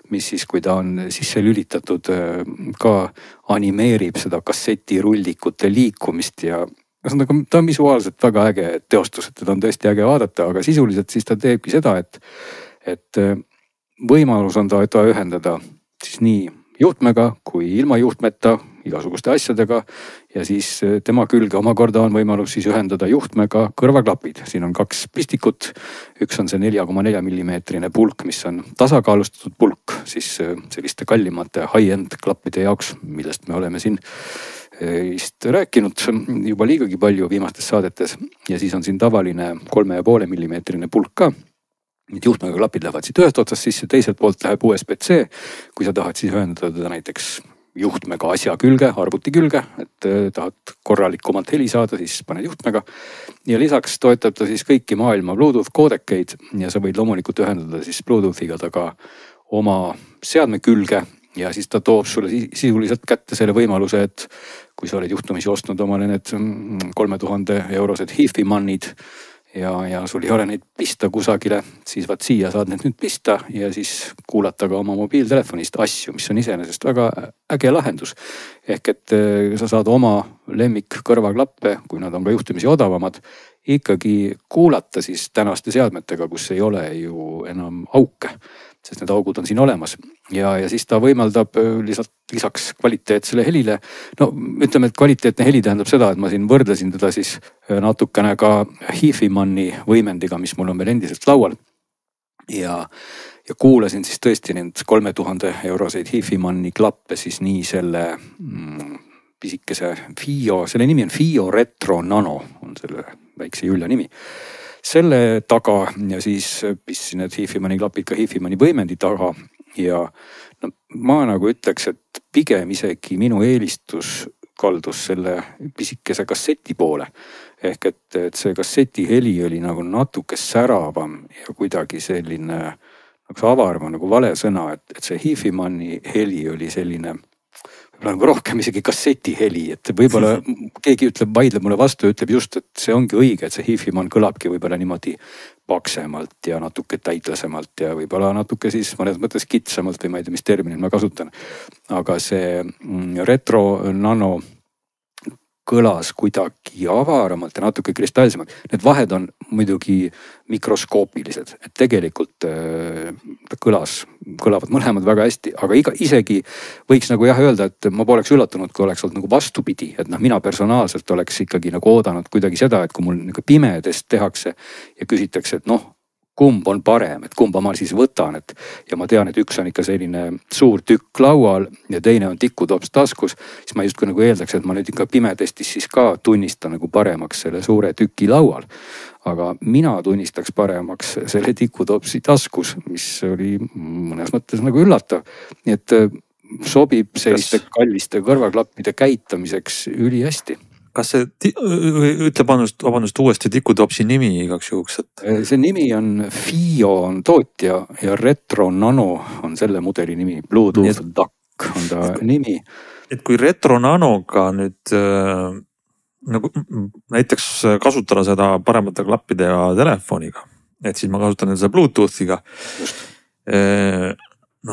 [SPEAKER 4] mis siis, kui ta on sisse lülitatud, ka animeerib seda kassetirullikute liikumist ja ta on visuaalselt väga äge teostus, et teda on tõesti äge vaadata, aga sisuliselt siis ta teebki seda, et võimalus on ta ühendada siis nii juhtmega kui ilma juhtmeta, igasuguste asjadega ja siis tema külge omakorda on võimalus siis ühendada juhtmega kõrvaklapid. siin on 2 pistikut, üks on see 4,4 millimeetrine pulk, mis on tasakaalustatud pulk siis selliste kallimate high-end klappide jaoks, millest me oleme siin vist rääkinud juba liigagi palju viimastes saadetes ja siis on siin tavaline 3,5 millimeetrine pulk ka. Need juhtmega klapid lähevad siit ühest otsast sisse, teiselt poolt läheb USB-C, kui sa tahad siis ühendada teda näiteks juhtmega asja külge, arvuti külge, et tahad korralikumalt heli saada, siis paned juhtmega. Ja lisaks toetab ta siis kõiki maailma Bluetooth koodekeid ja sa võid loomulikult ühendada siis Bluetoothiga ta ka oma seadme külge ja siis ta toob sulle sisuliselt kätte selle võimaluse, et kui sa oled juhtumisi ostnud omale need 3000 eurosed HiFi-mannid ja sul ei ole neid pista kusagile, siis vaat siia saad need nüüd pista ja siis kuulata ka oma mobiiltelefonist asju, mis on iseenesest väga äge lahendus. Ehk et sa saad oma lemmik kõrvaklappe, kui nad on ka juhtumisi odavamad, ikkagi kuulata siis tänaste seadmetega, kus ei ole ju enam auke, sest need augud on siin olemas ja siis ta võimaldab lisaks kvaliteetsele helile. No ütleme, et kvaliteetne heli tähendab seda, et ma siin võrdlesin teda siis natukene ka HiFi-manni võimendiga, mis mul on veel endiselt laual. Ja kuulasin siis tõesti need 3000 euroseid HiFi-manni klappe siis nii selle pisikese FiiO, selle nimi on FiiO Retro Nano, on selle väikse Julja nimi. Selle taga ja siis pistsin need HiFi-manni klapid ka HiFi-manni võimendi taga ja no, ma nagu ütleks, et pigem isegi minu eelistus kaldus selle pisikese kasseti poole. Ehk et see kasseti heli oli nagu natuke säravam ja kuidagi selline nagu avarma, nagu vale sõna, et see HiFi-manni heli oli selline nagu rohkem isegi kasseti heli, et võib-olla keegi vaidleb mulle vastu ja ütleb just, et see ongi õige, et see HiFi-mann kõlabki võib-olla niimoodi paksemalt ja natuke täitlasemalt ja võib-olla natuke siis mõnes mõttes kitsamalt või ma ei tea, mis terminit ma kasutan. Aga see Retro Nano kõlas kuidagi avaramalt ja natuke kristalsemalt. Need vahed on muidugi mikroskoopilised, et tegelikult kõlavad mõlemad väga hästi, aga isegi võiks nagu jah öelda, et ma poleks üllatunud, kui oleks olnud nagu vastupidi, et mina personaalselt oleks ikkagi nagu oodanud kuidagi seda, et kui mul nagu pimedest tehakse ja küsitakse, et kumb on parem, et kumba ma siis võtan, ja ma tean, et üks on ikka selline suur tükk laual ja teine on tikutops taskus, siis ma justkui nagu eeldaks, et ma nüüd ikka pimedestis siis ka tunnistan nagu paremaks selle suure tüki laual. Aga mina tunnistaks paremaks selle tikutopsi taskus, mis oli mõnes mõttes nagu üllatav. Nii et sobib selliste kalliste kõrvaklappide käitamiseks üli hästi.
[SPEAKER 2] Kas see, ütle vabandust uuesti tikutopsi nimi igaks juhuks, et?
[SPEAKER 4] See nimi on FiiO on tootja ja Retro Nano on selle mudeli nimi. Bluetooth DAC on ta nimi.
[SPEAKER 2] Et kui Retro Nanoga nüüd nagu näiteks kasutada seda paremate klappide ja telefoniga, et siis ma kasutan seda Bluetoothiga.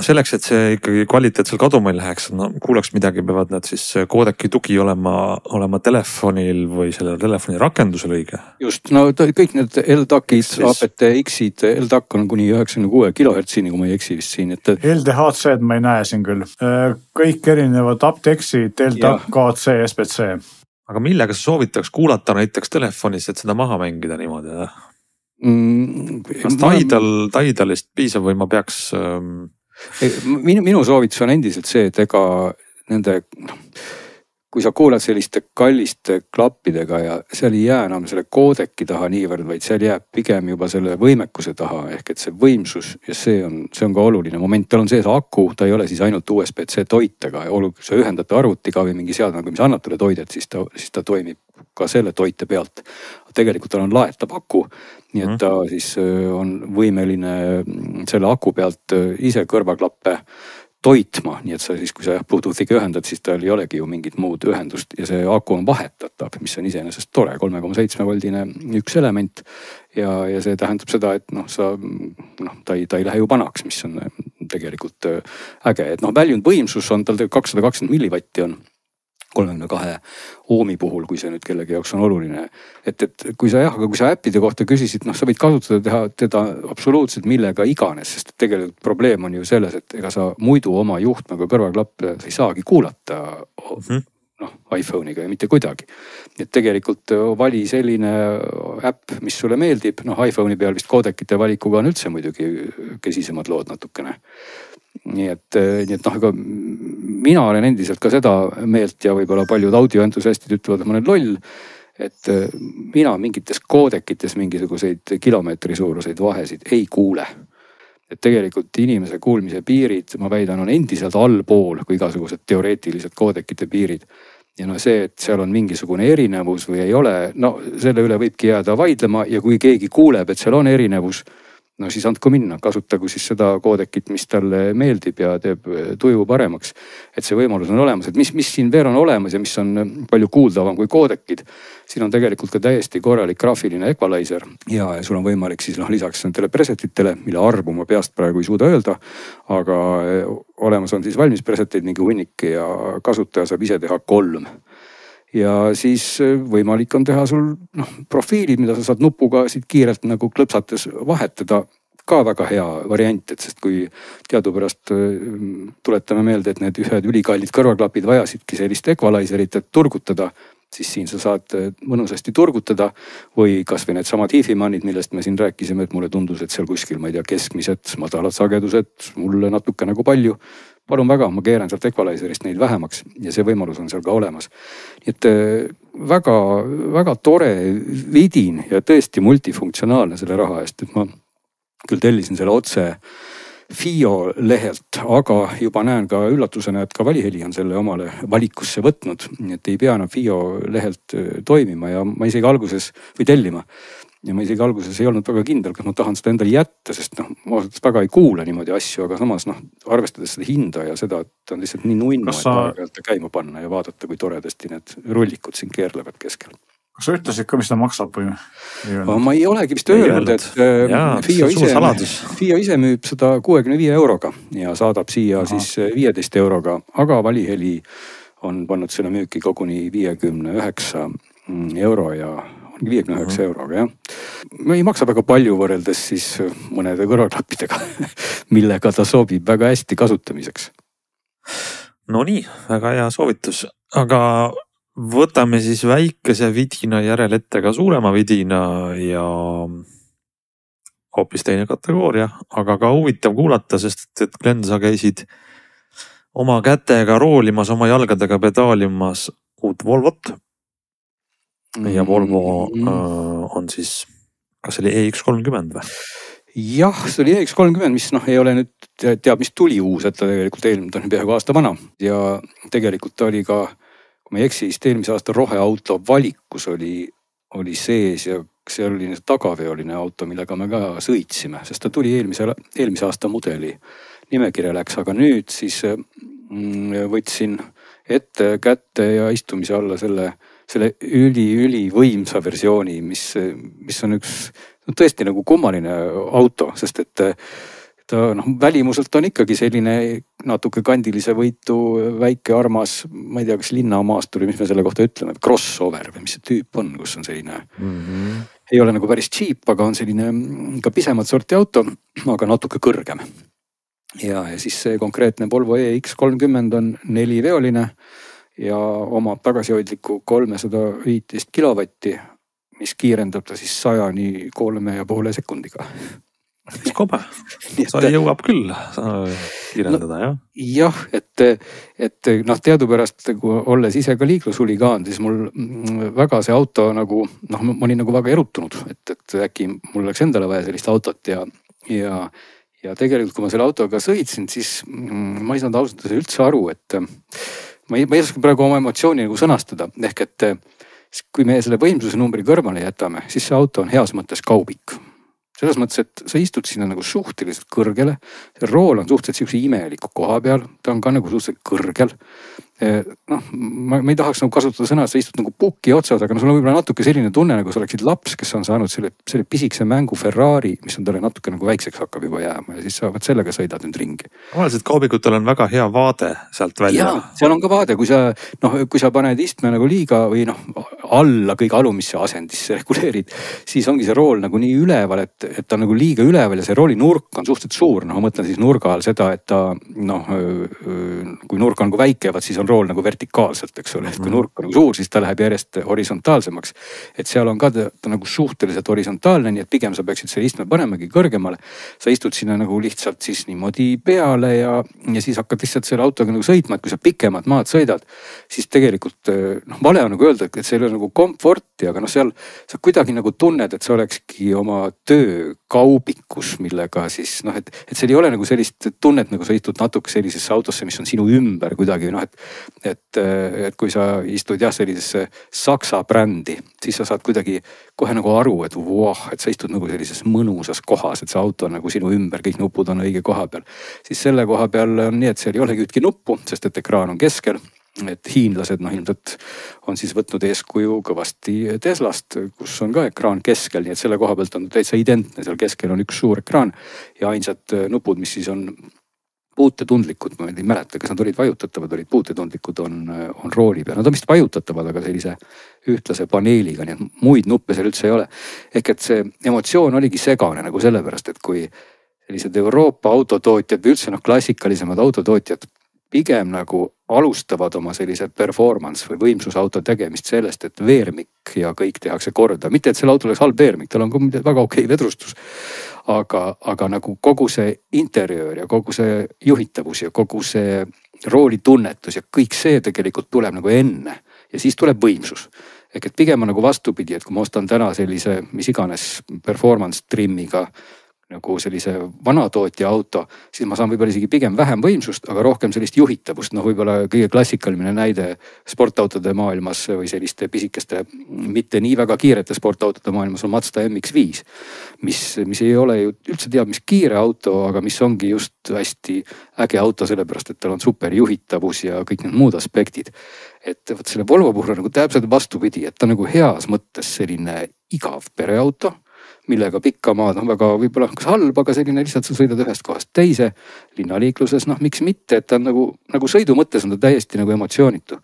[SPEAKER 2] Selleks, et see ikkagi kvaliteetsel kaduma ei läheks, kuulaks midagi, peavad nad siis koodeki tugi olema telefonil või selle telefoni rakendusel õige?
[SPEAKER 4] Just, kõik need LDAC-id, APTX-id, LDAC on kuni 96 kHz-ini, kui ma ei eksi vist siin.
[SPEAKER 3] LDHC-d ma ei näe siin küll. Kõik erinevad APTX-id, LDAC, KC, SPC.
[SPEAKER 2] Aga millega sa soovitaks kuulata näiteks telefonis, et seda maha mängida niimoodi? Kas Tidalist piisab või ma peaks...
[SPEAKER 4] Minu soovitus on endiselt see, et ega nende, kui sa kuulad selliste kalliste klappidega ja seal ei jää enam selle koodeki taha niivõrd, vaid seal jääb pigem juba selle võimekuse taha, ehk et see võimsus ja see on ka oluline moment. Tal on sees aku, ta ei ole siis ainult USB-C toitega ja kui sa ühendate arvutiga või mingi seadmega, mis annab talle toidet, siis ta toimib ka selle toite pealt. Tegelikult tal on laetav aku, nii et ta siis on võimeline selle aku pealt ise kõrvaklappe toitma, nii et sa siis, kui sa Bluetoothiga ühendad, siis tal ei olegi ju mingit muud ühendust ja see aku on vahetatav, mis on iseenesest tore, 3,7 voldine üks element. Ja see tähendab seda, et ta ei lähe ju vanaks, mis on tegelikult äge, et väljund võimsus on tal 220 millivatti on 32 oomi puhul, kui see nüüd kellegi jaoks on oluline. Et kui sa äppide kohta küsisid, sa võid kasutada teda absoluutselt millega iganes, sest tegelikult probleem on ju selles, et ega sa muidu oma juhtmega kõrvaklappe sa ei saagi kuulata iPhone'iga ja mitte kuidagi. Et tegelikult vali selline äpp, mis sulle meeldib, iPhone'i peal vist koodekite valikuga on üldse muidugi kesisemad lood natukene. Nii et aga mina olen endiselt ka seda meelt ja võib-olla paljud audioentusiastid ütlevad, et ma olen loll, et mina mingites koodekites mingisuguseid kilomeetri suuruseid vahesid ei kuule. Et tegelikult inimese kuulmise piirid, ma väidan, on endiselt allpool kui igasugused teoreetilised koodekite piirid. Ja see, et seal on mingisugune erinevus või ei ole, selle üle võibki jääda vaidlema ja kui keegi kuuleb, et seal on erinevus, siis andku minna, kasutagu siis seda koodekit, mis talle meeldib ja teeb tuju paremaks. Et see võimalus on olemas, et mis siin veel on olemas ja mis on palju kuuldavam kui koodekid. Siin on tegelikult ka täiesti korralik graafiline equalizer ja sul on võimalik siis lisaks nendele presetitele, mille arvu ma peast praegu ei suuda öelda, aga olemas on siis valmis presetid mingi hunnik ja kasutaja saab ise teha 3. Ja siis võimalik on teha sul profiilid, mida sa saad nupuga siit kiirelt nagu klõpsates vahetada. Ka väga hea variant, et sest kui teadupärast tuletame meelde, et need ühed ülikallid kõrvaklapid vajasidki sellist equalizerit, et turgutada, siis siin sa saad mõnusasti turgutada või kasvõi need samad HiFi-mannid, millest me siin rääkisime, et mulle tundus, et seal kuskil, ma ei tea, keskmised, madalad sagedused, mulle natuke nagu palju. Palun väga, ma keeran sealt equalizerist neid vähemaks ja see võimalus on seal ka olemas. Nii et väga, väga tore vidin ja tõesti multifunktsionaalne selle raha eest, et ma küll tellisin selle otse FIO lehelt, aga juba näen ka üllatusena, et ka Valiheli on selle omale valikusse võtnud, nii et ei pea enam FIO lehelt toimima ja ma isegi alguses või tellima. Ja ma isegi alguses ei olnud väga kindel, kas ma tahan seda endale jätta, sest ma väga ei kuule niimoodi asju, aga samas arvestades seda hinda ja seda, et on lihtsalt nii nunnu, et aeg-ajalt käima panna ja vaadata, kui toredasti need rullikud siin keerlevad keskel.
[SPEAKER 3] Kas sa ütlesid ka, mis ta maksab või?
[SPEAKER 4] Ma ei olegi vist öelnud, et FIO ise müüb seda 65 euroga ja saadab siia siis 15 euroga, aga Valiheli on pannud selle müüki koguni 59 euro ja 59 euroga, jah. Ma ei maksa väga palju võrreldes siis mõnede kõrvaklappidega, millega ta sobib väga hästi kasutamiseks.
[SPEAKER 2] No nii, väga hea soovitus, aga võtame siis väikese vidina järel ette ka suurema vidina ja hoopis teine kategooria, aga ka huvitav kuulata, sest et Glen, sa käisid oma kätega roolimas, oma jalgadega pedaalimas uut Volvot. Ja Volvo on siis, kas oli EX30 või?
[SPEAKER 4] Jah, see oli EX30, mis ei ole nüüd teab, mis tuli uus, et ta tegelikult eelmine on peaaegu aasta vana. Ja tegelikult ta oli ka, kui ma ei eksi, eelmise aasta roheauto valikus oli sees ja see oli tagaveoline auto, millega me ka sõitsime, sest ta tuli eelmise aasta mudeli nimekirja läks, aga nüüd siis võtsin ette kätte ja istumise alla selle üli võimsa versiooni, mis on üks tõesti nagu kummaline auto, sest et ta välimuselt on ikkagi selline natuke kandilise võitu väike armas, ma ei tea, kas linnamaastur, mis me selle kohta ütleme, crossover või mis see tüüp on, kus on selline, ei ole nagu päris cheap, aga on selline ka pisemat sorti auto, aga natuke kõrgem. Ja siis see konkreetne Volvo EX30 on 4-veoline ja omab tagasihoidlikku 315 kilovatti, mis kiirendab ta siis 100-ni 3,5 sekundiga.
[SPEAKER 2] Mis kobe, sa jõuab küll kiirendada, jah?
[SPEAKER 4] Jah, et teadupärast, kui olles ise ka liiklushuligaan, siis mul väga see auto nagu, ma olin nagu väga erutunud, et äkki mul oleks endale vaja sellist autot ja tegelikult, kui ma selle autoga sõitsin, siis ma ei saanud ausalt üldse aru, et ma ei oska praegu oma emotsiooni nagu sõnastada. Ehk et kui me selle võimsuse numbri kõrvale jätame, siis see auto on heas mõttes kaubik. selles mõttes, et sa istud sinna nagu suhteliselt kõrgele. See rool on suhteliselt siukse imeliku koha peal, ta on ka nagu suhteliselt kõrgel. Noh, ma ei tahaks nagu kasutada sõna, et sa istud nagu puki otsas, aga no sul on võib-olla natuke selline tunne, nagu sa oleksid laps, kes on saanud selle pisikese mängu Ferrari, mis on talle natuke nagu väikseks hakkab juba jääma ja siis sa sellega sõidad nüüd ringi.
[SPEAKER 2] Tavaliselt kaubikutel on väga hea vaade sealt välja.
[SPEAKER 4] Ja, seal on ka vaade, kui sa paned istme nagu liiga või alla kõige alumisse asendisse reguleerid, siis ongi see rool nagu nii üleval, et ta on nagu liiga üleval ja see rooli nurk on suhteliselt suur. Ma mõtlen siis nurga all seda, et ta kui nurk on nagu väike, siis on rool nagu vertikaalselt, eks ole, et kui nurk on nagu suur, siis ta läheb järjest horisontaalsemaks. Et seal on ka ta nagu suhteliselt horisontaalne, nii et pigem sa peaksid selle istme panemagi kõrgemale. Sa istud sinna nagu lihtsalt siis niimoodi peale ja siis hakkad lihtsalt selle autoga nagu sõitma, et kui sa pikemad maad sõidad, siis tegelikult vale on nagu öelda, et see ei ole nagu komforti, aga seal sa kuidagi nagu tunned, et see olekski oma töö kaubikus, millega siis et seal ei ole nagu sellist tunnet, nagu sa istud natuke sellisesse autosse, mis on sinu ümber kuidagi et kui sa istud sellisesse Saksa brändi, siis sa saad kuidagi kohe nagu aru, et et sa istud nagu sellises mõnusas kohas, et see auto on nagu sinu ümber, kõik nupud on õige koha peal. Siis selle koha peal on nii, et seal ei olegi ühtki nuppu, sest et ekraan on keskel. Et hiinlased ilmselt on siis võtnud eeskuju kõvasti Teslast, kus on ka ekraan keskel, nii et selle koha pealt on täitsa identne, seal keskel on üks suur ekraan ja ainsad nupud, mis siis on puutetundlikud, ma ei mäleta, kas nad olid vajutatavad, olid puutetundlikud, on rooli peal. Nad on vist vajutatavad, aga sellise ühtlase paneeliga, nii et muid nuppe seal üldse ei ole. Ehk et see emotsioon oligi segane nagu sellepärast, et kui sellised Euroopa autotootjad või üldse klassikalisemad autotootjad pigem nagu alustavad oma sellise performance või võimsusauto tegemist sellest, et veermik ja kõik tehakse korda. Mitte, et selle auto oleks halb veermik, tal on ka väga okei vedrustus. Aga nagu kogu see interjöör ja kogu see juhitavus ja kogu see roolitunnetus ja kõik see tegelikult tuleb nagu enne ja siis tuleb võimsus. Ehk et pigem on nagu vastupidi, et kui ma ostan täna sellise mis iganes performance trimmiga nagu sellise vanatootja auto, siis ma saan võib-olla isegi pigem vähem võimsust, aga rohkem sellist juhitavust. Võib-olla kõige klassikaline näide sportautode maailmas või selliste pisikeste, mitte nii väga kiirete sportautode maailmas on Mazda MX-5, mis ei ole ju üldse teab, mis kiire auto, aga mis ongi just hästi äge auto, sellepärast, et tal on super juhitavus ja kõik need muud aspektid. Et võt selle Volvo puhul nagu täpselt vastupidi, et ta nagu heas mõttes selline igav pereauto, millega pikka maad on väga võib-olla kas halb, aga selline lihtsalt sa sõidad ühest kohast teise linnaliikluses, miks mitte, et ta on nagu sõidu mõttes on ta täiesti nagu emotsioonitu.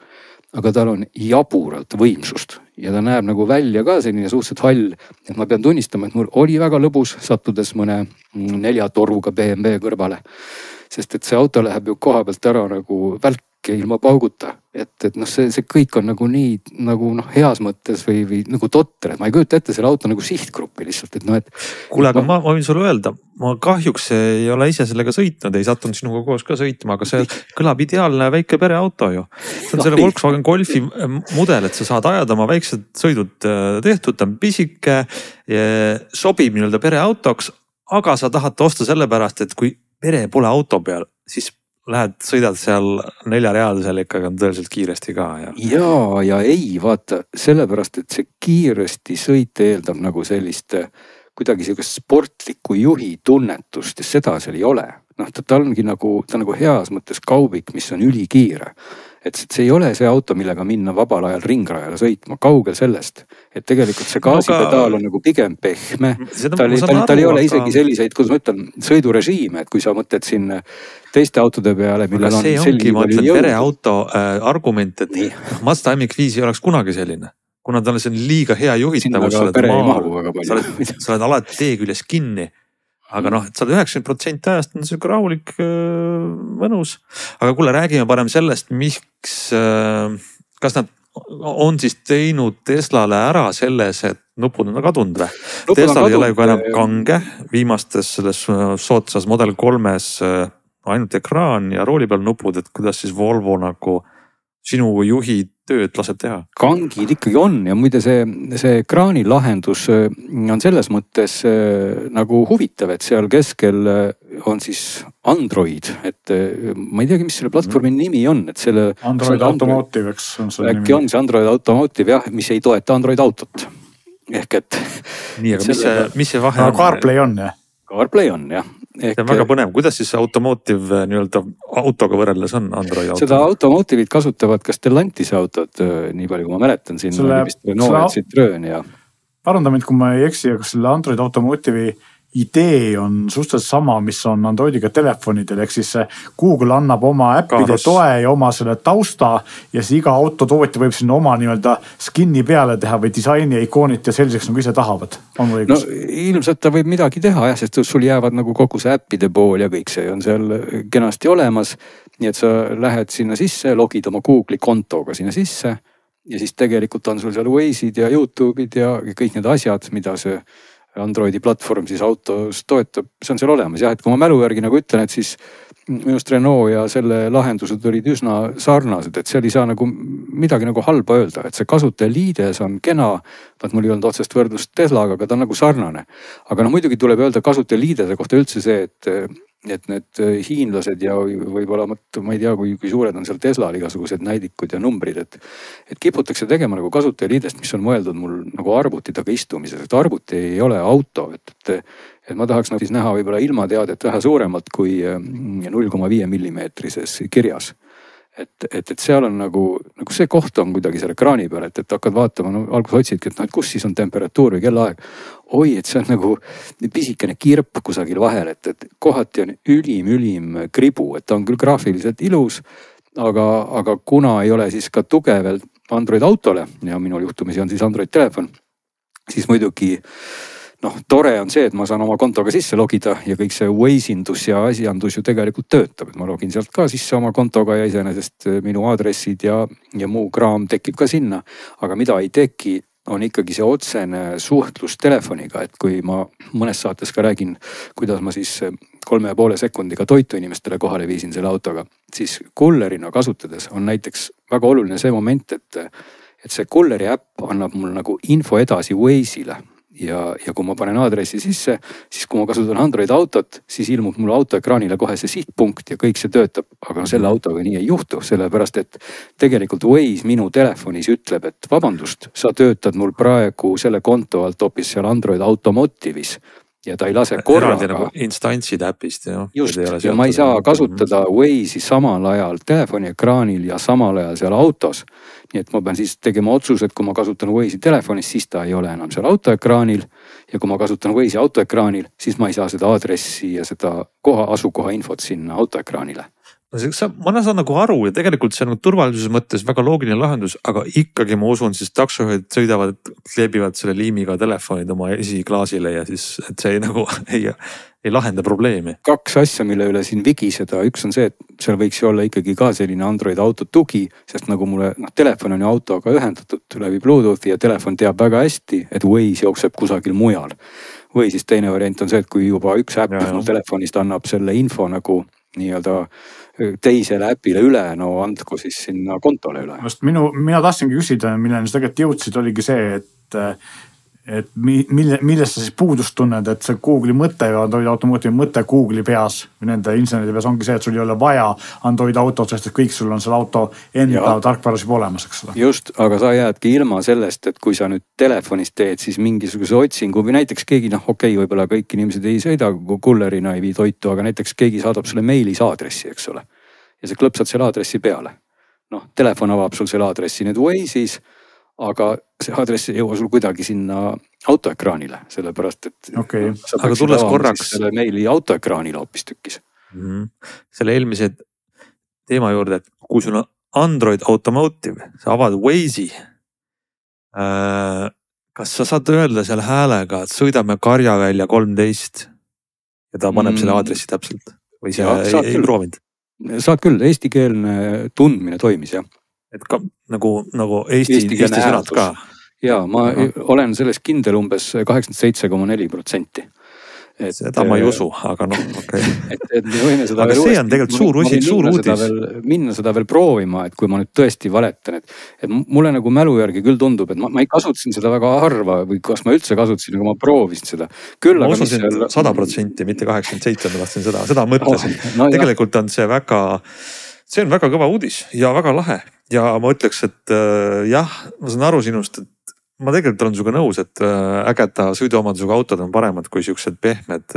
[SPEAKER 4] Aga tal on jaburalt võimsust ja ta näeb nagu välja ka selline suhteliselt hall, et ma pean tunnistama, et mul oli väga lõbus sattudes mõne 4 toruga BMW kõrvale. Sest et see auto läheb ju koha pealt ära nagu välk ilma pauguta, et see kõik on nagu nii nagu heas mõttes või nagu totter, et ma ei kujuta ette selle auto nagu sihtgruppi lihtsalt, et
[SPEAKER 2] Kuule, aga ma võin sulle öelda, ma kahjuks ei ole ise sellega sõitnud, ei sattunud sinuga koos ka sõitma, aga see kõlab ideaalne väike pereauto ju. See on selle Volkswagen Golfi mudel, et sa saad ajada oma väiksed sõidud tehtud, ta on pisike, sobib nii-öelda pereautoks, aga sa tahad osta sellepärast, et kui pere pole auto peal, siis sõidad seal 4-realisel ikkagi on tõeliselt kiiresti ka.
[SPEAKER 4] Ja ei, vaata, sellepärast, et see kiiresti sõit eeldab nagu sellist kuidagi sellist sportlikku juhi tunnetust ja seda seal ei ole. Ta ongi nagu heas mõttes kaubik, mis on ülikiire. Et see ei ole see auto, millega minna vabal ajal ringrajale sõitma, kaugel sellest. Et tegelikult see gaasipedaal on nagu pigem pehme. Tal ei ole isegi selliseid, kuidas ma ütlen, sõidurežiime, et kui sa mõtled siin teiste autode peale, millel on
[SPEAKER 2] see ongi, ma ütlen, pereauto argument, et Mazda MX-5 ei oleks kunagi selline. Kuna tal on liiga hea juhitavus, sa oled alati tee küljes kinni. Aga et sa oled 90% ajast on see rahulik mõnus. Aga kuule, räägime parem sellest, kas nad on siis teinud Teslale ära selles, et nupud on kadunud või? Teslal ei ole ju enam kange, viimastes selles soodsas Model 3-s ainult ekraan ja rooli peal nupud, et kuidas siis Volvo nagu sinu juhi tööd laseb teha?
[SPEAKER 4] Kangid ikkagi on ja muide see ekraani lahendus on selles mõttes nagu huvitav, et seal keskel on siis Android, et ma ei teagi, mis selle platvormi nimi on, et selle
[SPEAKER 3] Android Automotive, eks on selle
[SPEAKER 4] nimi. Äkki on see Android Automotive jah, mis ei toeta Android autot. ehk et.
[SPEAKER 2] nii, aga mis see vahe on?
[SPEAKER 3] CarPlay on jah?
[SPEAKER 4] CarPlay on jah.
[SPEAKER 2] See on väga põnev, kuidas siis automotive nii-öelda autoga võrreldes on Android auto?
[SPEAKER 4] Seda automotive'id kasutavad ka Stellantise autod, nii palju kui ma mäletan siin. Citroen ja.
[SPEAKER 3] Paranda mind, kui ma ei eksi, aga selle Android automotive'i idee on suhteliselt sama, mis on Androidiga telefonidel, ehk siis Google annab oma äppide toe ja oma selle tausta ja siis iga autotootja võib sinna oma nii-öelda skinni peale teha või disaini ja ikoonid ja selliseks nagu ise tahavad.
[SPEAKER 4] No ilmselt ta võib midagi teha jah, sest sul jäävad nagu kogu see äppide pool ja kõik see on seal kenasti olemas. Nii et sa lähed sinna sisse, logid oma Google'i kontoga sinna sisse ja siis tegelikult on sul seal Waze'id ja YouTube'id ja kõik need asjad, mida see Androidi platvorm siis autos toetab, see on seal olemas jah, et kui ma mälu järgi nagu ütlen, et siis minust Renault ja selle lahendused olid üsna sarnased, et seal ei saa nagu midagi nagu halba öelda, et see kasutajaliides on kena, vaat mul ei olnud otsest võrdlust Teslaga, aga ta on nagu sarnane. Aga muidugi tuleb öelda kasutajaliidese kohta üldse see, et need hiinlased ja võib-olla, ma ei tea, kui suured on seal Teslal igasugused näidikud ja numbrid, et kiputakse tegema nagu kasutajaliidest, mis on mõeldud mul nagu arvuti taga istumises, et arvuti ei ole auto, et ma tahaks nagu siis näha võib-olla ilmateadet vähe suuremalt kui 0,5 millimeetrises kirjas. Et seal on nagu see koht on kuidagi selle ekraani peal, et hakkad vaatama, no alguses otsidki, et kus siis on temperatuur või kellaaeg. Oi, et see on nagu pisikene kirp kusagil vahel, et kohati on ülim kribu, et ta on küll graafiliselt ilus, aga kuna ei ole siis ka tugevel Android autole ja minul juhtumisi on siis Android telefon, siis muidugi tore on see, et ma saan oma kontoga sisse logida ja kõik see Waze'indus ja asjandus ju tegelikult töötab, et ma login sealt ka sisse oma kontoga ja iseenesest minu aadressid ja muu kraam tekib ka sinna. Aga mida ei teki, on ikkagi see otsene suhtlus telefoniga, et kui ma mõnes saates ka räägin, kuidas ma siis 3,5 sekundiga toitu inimestele kohale viisin selle autoga, siis kullerina kasutades on näiteks väga oluline see moment, et see kulleri äpp annab mul nagu info edasi Waze'ile. Ja kui ma panen aadressi sisse, siis kui ma kasutan Android autot, siis ilmub mul autoekraanile kohe see sihtpunkt ja kõik see töötab. Aga selle autoga nii ei juhtu, sellepärast et tegelikult Waze minu telefonis ütleb, et vabandust, sa töötad mul praegu selle konto alt hoopis seal Android automotive'is. Ja ta ei lase korraga.
[SPEAKER 2] Eraldi nagu instantsid äpist.
[SPEAKER 4] Just, ja ma ei saa kasutada Waze'i samal ajal telefoni ekraanil ja samal ajal seal autos. Nii et ma pean siis tegema otsuse, et kui ma kasutan Waze'i telefonis, siis ta ei ole enam seal autoekraanil. Ja kui ma kasutan Waze'i autoekraanil, siis ma ei saa seda aadressi ja seda asukoha infot sinna autoekraanile.
[SPEAKER 2] Ma saan nagu aru ja tegelikult see on turvalisuse mõttes väga loogiline lahendus, aga ikkagi ma usun, siis taksojuhid sõidavad, kleebivad selle liimiga telefonid oma esiklaasile ja siis, et see nagu ei lahenda probleemi.
[SPEAKER 4] 2 asja, mille üle siin vigiseda. Üks on see, et seal võiks ju olla ikkagi ka selline Android auto tugi, sest nagu mulle telefon on ju autoga ühendatud läbi Bluetoothi ja telefon teab väga hästi, et Waze jookseb kusagil mujal. Või siis teine variant on see, et kui juba üks äpp telefonist annab selle info nagu nii-öelda teisele äpile üle, andku siis sinna kontole üle.
[SPEAKER 3] Mina tahtsingi küsida, milleni sa tegelikult jõudsid, oligi see, et millest sa siis puudust tunned, et see Google'i mõte ja Android automotiivi mõte Google'i peas või nende inseneride peas ongi see, et sul ei ole vaja Android autot, sest et kõik sul on seal auto enda tarkvaras juba olemas, eks seda.
[SPEAKER 4] Just, aga sa jäädki ilma sellest, et kui sa nüüd telefonis teed, siis mingisuguse otsingu või näiteks keegi, võib-olla kõik inimesed ei sõida kullerina, ei vii toitu, aga näiteks keegi saadab sulle meilis aadressi, eks ole. Ja sa klõpsad selle aadressi peale. Telefon avab sul selle aadressi nüüd Waze'is, aga see aadress ei jõua sul kuidagi sinna autoekraanile, sellepärast et
[SPEAKER 2] sa peaksid avama
[SPEAKER 4] selle meili autoekraanile hoopis tükis.
[SPEAKER 2] Selle eelmise teema juurde, et kui sul on Android automotive, sa avad Waze'i, kas sa saad öelda selle häälega, et sõidame Karjavälja 13 ja ta paneb selle aadressi täpselt või see ei proovinud?
[SPEAKER 4] Saad küll, eestikeelne tundmine toimis, jah.
[SPEAKER 2] Et ka nagu Eesti sõnad ka.
[SPEAKER 4] Jaa, ma olen selles kindel umbes 87,4%.
[SPEAKER 2] Seda ma ei usu, aga okei.
[SPEAKER 4] Aga
[SPEAKER 2] see on tegelikult suur uudis.
[SPEAKER 4] Minna seda veel proovima, et kui ma nüüd tõesti valetan, et mulle nagu mälu järgi küll tundub, et ma ei kasutasin seda väga harva või kas ma üldse kasutasin, aga ma proovisin seda.
[SPEAKER 2] Ma ususin 100%, mitte 87%, ma tahtsin seda mõtlesin. Tegelikult on see on väga kõva uudis ja väga lahe. Ja ma ütleks, et jah, ma saan aru sinust, et ma tegelikult olen sinuga nõus, et ägeda sõiduomadusega autod on paremad kui siuksed pehmed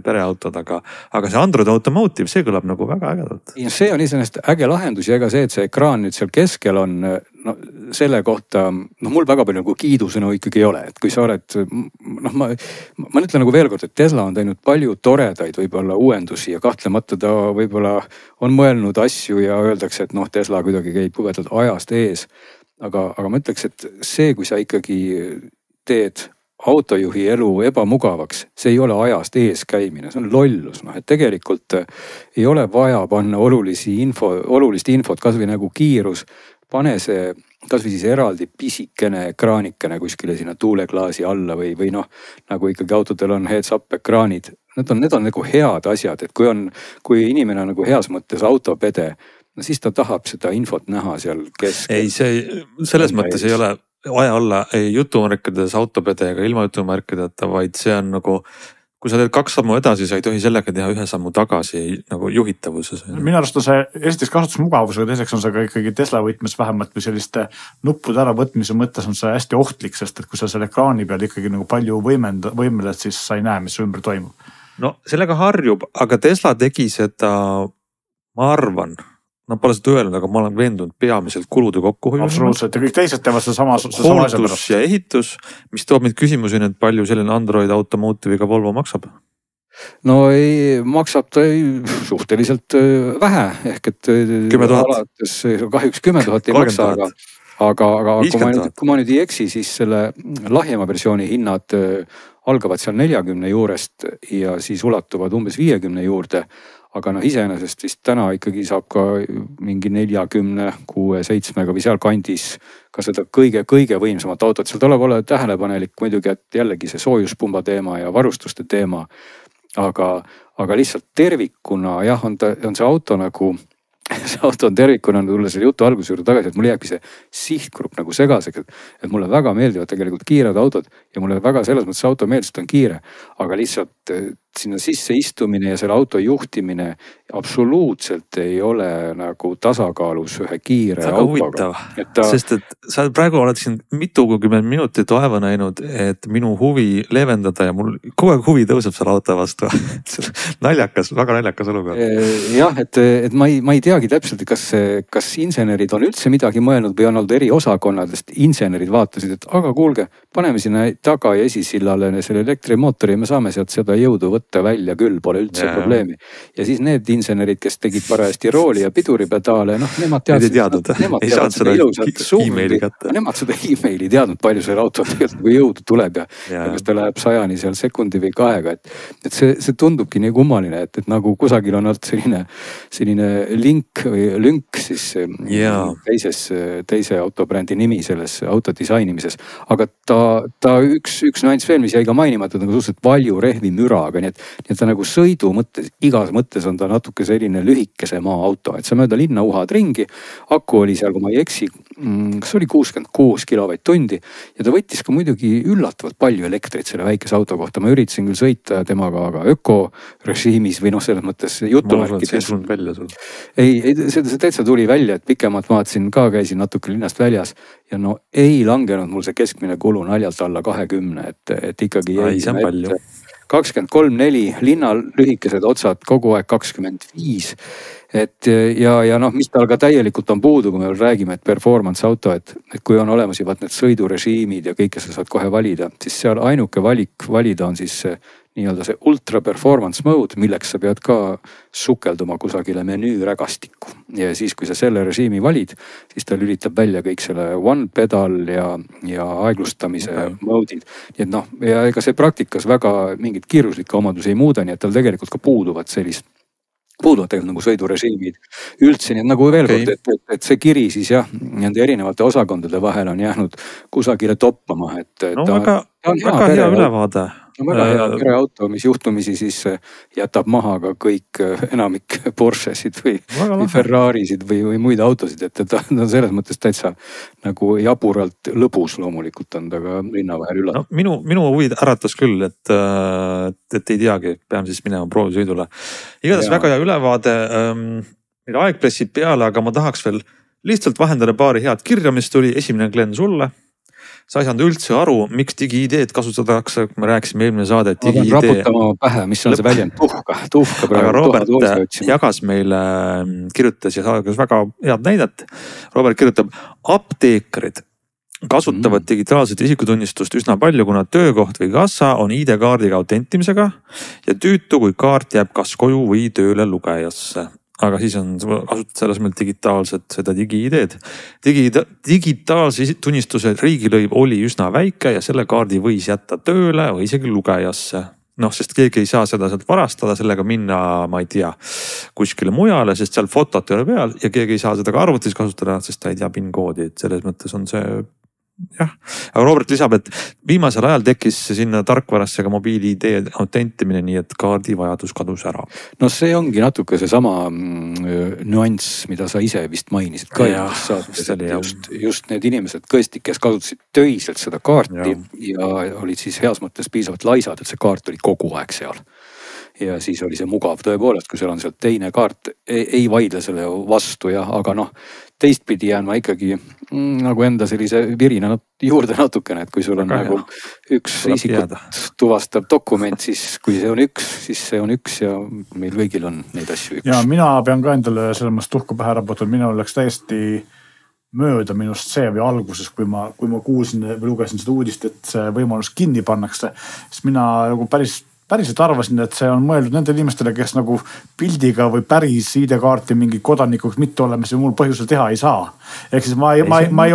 [SPEAKER 2] pereautod, aga see Android Automotive, see kõlab nagu väga ägedalt.
[SPEAKER 4] See on iseenesest äge lahendus ja ega see, et see ekraan nüüd seal keskel on, no selle kohta, mul väga palju nagu kiidusõnu ikkagi ei ole, et kui sa oled, ma ütlen nagu veel kord, et Tesla on teinud palju toredaid võib-olla uuendusi ja kahtlemata ta võib-olla on mõelnud asju ja öeldakse, et Tesla kuidagi käib kubedalt ajast ees. Aga ma ütleks, et see, kui sa ikkagi teed autojuhi elu ebamugavaks, see ei ole ajast ees käimine, see on lollus. Et tegelikult ei ole vaja panna olulist infot, kas või nagu kiirus, pane see kas või siis eraldi pisikene ekraanikene kuskile sinna tuuleklaasi alla või nagu ikkagi autodel on heads-up ekraanid. Need on nagu head asjad, et kui inimene on nagu heas mõttes autopede, no siis ta tahab seda infot näha seal keskel.
[SPEAKER 2] Ei, selles mõttes ei ole vaja olla ei jutumärkides autopede ega ilma jutumärkideta, vaid see on nagu, kui sa teed 2 sammu edasi, sa ei tohi sellega teha 1 sammu tagasi nagu juhitavuses.
[SPEAKER 3] Minu arust on see esiteks kasutusmugavus, aga teiseks on see ka ikkagi Tesla võtmes vähemalt või selliste nuppude äravõtmise mõttes on see hästi ohtlik, sest et kui sa selle ekraani peal ikkagi nagu palju võimeled, siis sa ei näe, mis ümber toimub.
[SPEAKER 2] No sellega harjub, aga Tesla tegi seda, ma arvan, pole seda öelnud, aga ma olen veendunud peamiselt kulude kokkuhoiu.
[SPEAKER 3] Absoluutselt ja kõik teised teevad seda sama
[SPEAKER 2] hooldus ja ehitus, mis toob mind küsimusi, et palju selline Android Automotive'iga Volvo maksab?
[SPEAKER 4] No ei, maksab ta suhteliselt vähe ehk et
[SPEAKER 2] 10 000.
[SPEAKER 4] Alates kahjuks 10 000 ei maksa, aga kui ma nüüd ei eksi, siis selle lahjema versiooni hinnad algavad seal 40 juurest ja siis ulatuvad umbes 50 juurde. Aga iseenesest vist täna ikkagi saab ka mingi 40, 6, 7 või seal kandis ka seda kõige võimsamat autot. Seal tuleb olla tähelepanelik muidugi, et jällegi see soojuspumba teema ja varustuste teema. Aga lihtsalt tervikuna jah, on see auto nagu, see auto on tervikuna tulla selle jutu alguse juurde tagasi, et mul jääbki see sihtgrupp nagu segaseks, et mulle väga meeldivad tegelikult kiired autod ja mulle väga selles mõttes auto meeldib, et on kiire, aga lihtsalt sinna sisse istumine ja selle auto juhtimine absoluutselt ei ole nagu tasakaalus ühe kiire autoga.
[SPEAKER 2] Sest et sa praegu oled siin mitukümmend minutit vaeva näinud, et minu huvi leevendada ja mul kogu aeg huvi tõuseb selle auto vastu. Naljakas, väga naljakas olukord.
[SPEAKER 4] Jah, et ma ei teagi täpselt, kas insenerid on üldse midagi mõelnud või on olnud eri osakonnadest. Insenerid vaatasid, et aga kuulge, paneme sinna taga ja esisillale selle elektrimootori ja me saame sealt seda jõudu võtta välja küll, pole üldse probleemi. Ja siis need insenerid, kes tegid parajasti rooli ja piduripedaale, nemad teadsid seda ilusat e-maili kätte. Nemad seda e-maili teadnud, palju selle auto tegelikult jõudu tuleb ja kas ta läheb 100 seal sekundi või 2. Et see tundubki nii kummaline, et nagu kusagil on olnud selline lünk siis teise autobrändi nimi selles auto disainimises. Aga ta üks nüanss veel, mis jäi ka mainimata, nagu suhteliselt palju rehvi müraga, nii et ta nagu sõidu mõttes, igas mõttes on ta natuke selline lühikese maa auto, et sa mööda linna uhad ringi, aku oli seal, kui ma ei eksi, kas oli 66 kilovatt-tundi ja ta võttis ka muidugi üllatavalt palju elektrit selle väikese auto kohta. Ma üritasin küll sõita temaga aga ökorežiimis või selles mõttes jutumärkides. Ei, see täitsa tuli välja, et pikemalt vaatasin ka, käisin natuke linnast väljas ja ei langenud mul see keskmine kulu naljalt alla 20, et ikkagi
[SPEAKER 2] ei see on palju.
[SPEAKER 4] 23,4, linna lühikesed otsad kogu aeg 25. Ja mis tal ka täielikult on puudu, kui me räägime, et performance auto, et kui on olemas juba need sõidurežiimid ja kõike sa saad kohe valida, siis seal ainuke valik valida on siis nii-öelda see ultra performance mode, milleks sa pead ka sukelduma kusagile menüü rägastikku. Ja siis, kui sa selle režiimi valid, siis ta lülitab välja kõik selle one pedal ja aeglustamise mode'id. Nii et ja ega see praktikas väga mingit kiiruslikke omadusi ei muuda, nii et tal tegelikult ka puuduvad tegelikult nagu sõidurežiimid üldse, nii et nagu veel kord, et see kiri siis jah, nende erinevate osakondade vahel on jäänud kusagile toppama.
[SPEAKER 2] Väga hea ülevaade.
[SPEAKER 4] Väga hea pereauto, mis juhtumisi siis jätab maha ka kõik enamik Porschesid või Ferrarisid või muid autosid, et ta on selles mõttes täitsa nagu jaburalt lõbus loomulikult on ta ka linna vahel üllatud.
[SPEAKER 2] Minu huvi äratas küll, et ei teagi, pean siis minema proovisõidule. Igatahes väga hea ülevaade, meil aeg pressid peale, aga ma tahaks veel lihtsalt vahendada paari head kirja, mis tuli. Esimene Glen sulle. sa ei saanud üldse aru, miks digi-ID-d kasutatakse, kui me rääkisime eelmine saade, et digi-ID.
[SPEAKER 4] Raputama pähe, mis on see väljend, tuhka praegu.
[SPEAKER 2] Aga Robert jagas meile, kirjutas ja saagas väga head näidet. Robert kirjutab, apteekrid kasutavad digitaalset isikutunnistust üsna palju, kuna töökoht või kassa on ID-kaardiga autentimisega ja tüütu, kui kaart jääb kas koju või tööle lugejasse. Aga siis on kasutad selles mõttes digitaalset seda digi-ID-d. Digitaalse tunnistuse riigilõiv oli üsna väike ja selle kaardi võis jätta tööle või isegi lugejasse. Sest keegi ei saa seda sealt varastada, sellega minna, ma ei tea, kuskile mujale, sest seal fotot ei ole peal ja keegi ei saa seda ka arvutis kasutada, sest ta ei tea PIN-koodi. Et selles mõttes on see, jah. Aga Robert lisab, et viimasel ajal tekkis sinna tarkvarasse ka mobiili-ID autentimine, nii et kaardi vajadus kadus ära.
[SPEAKER 4] No see ongi natuke see sama nüanss, mida sa ise vist mainisid ka. Just need inimesed tõesti, kes kasutasid töiselt seda kaarti ja olid siis heas mõttes piisavalt laisad, et see kaart oli kogu aeg seal. Ja siis oli see mugav tõepoolest, kui seal on seal teine kaart, ei vaidle selle vastu aga teistpidi jään ma ikkagi nagu enda sellise virina juurde natukene, et kui sul on nagu üks isikut tuvastav dokument, siis kui see on üks, siis see on üks ja meil kõigil on neid asju üks.
[SPEAKER 3] Ja mina pean ka endale selles mõttes tuhka pähe raputada, minul oleks täiesti mööda minust see või alguses, kui ma kuulsin või lugesin seda uudist, et see võimalus kinni pannakse, siis mina nagu päriselt arvasin, et see on mõeldud nendele inimestele, kes nagu pildiga või päris ID-kaarti mingi kodanikuks mitte olemas ja mul põhjusel teha ei saa. Ehk siis ma ei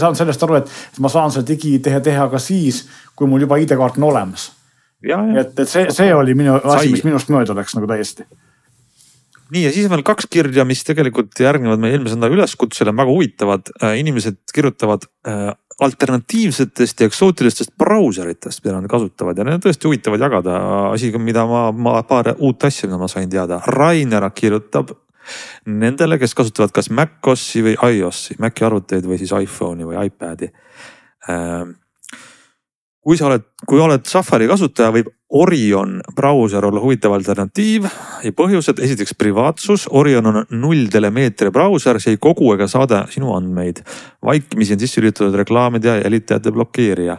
[SPEAKER 3] saanud sellest aru, et ma saan selle digi-teha ka siis, kui mul juba ID-kaart on olemas. Et see oli minu asi, mis minust mööda läks nagu täiesti.
[SPEAKER 2] Nii ja siis on veel 2 kirja, mis tegelikult järgnevad meie eelmise nädala üleskutsele, väga huvitavad. Inimesed kirjutavad alternatiivsetest ja eksootilistest brauseritest, mida nad kasutavad ja need tõesti huvitavad jagada asiga, mida ma paar uut asja, mida ma sain teada. Rainer kirjutab nendele, kes kasutavad kas MacOSi või iOSi, Maci arvuteid või siis iPhone'i või iPadi. Kui oled Safari kasutaja, võib Orion brauser olla huvitav alternatiiv ja põhjused, esiteks privaatsus. Orion on 0 telemeetri brauser, see ei kogu ega saada sinu andmeid. Vaikimisi on sisse lülitatud reklaamide ja jälitajate blokeerija.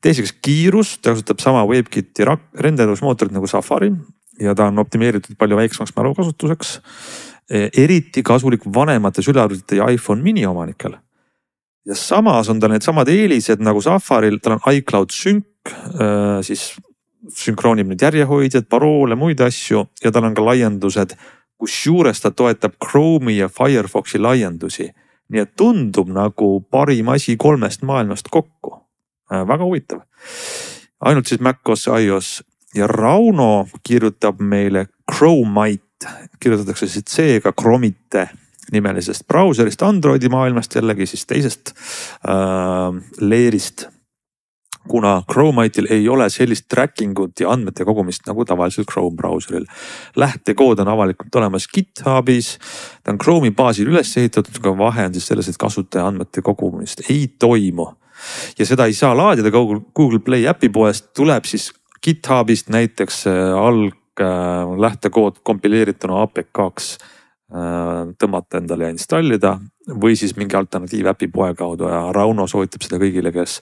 [SPEAKER 2] Teiseks kiirus, ta kasutab sama WebKiti renderdusmootorit nagu Safari ja ta on optimeeritud palju väiksemaks mälukasutuseks. Eriti kasulik vanemate sülearvutite ja iPhone mini omanikel. Ja samas on tal need samad eelised nagu Safaril, tal on iCloud Sync, siis sünkroonib nüüd järjehoidjad, paroole, muid asju ja tal on ka laiendused, kus juures ta toetab Chrome'i ja Firefoxi laiendusi. Nii et tundub nagu parim asi 3 maailmast kokku. Väga huvitav. Ainult siis MacOS, iOS ja Rauno kirjutab meile Chromite, kirjutatakse siis C-ga Chromite nimelisest brauserist Androidi maailmast, jällegi siis teisest leerist, kuna Chromite'il ei ole sellist trackingut ja andmete kogumist nagu tavaliselt Chrome brauseril. Lähtekood on avalikult olemas GitHubis, ta on Chrome'i baasil üles ehitatud, aga vahe on siis selles, et kasutaja andmete kogumist ei toimu. Ja seda ei saa laadida Google Play äpi poest, tuleb siis GitHubist näiteks lähtekood kompileerituna APK-ks tõmmata endale ja installida või siis mingi alternatiiv äpi poe kaudu ja Rauno soovitab seda kõigile, kes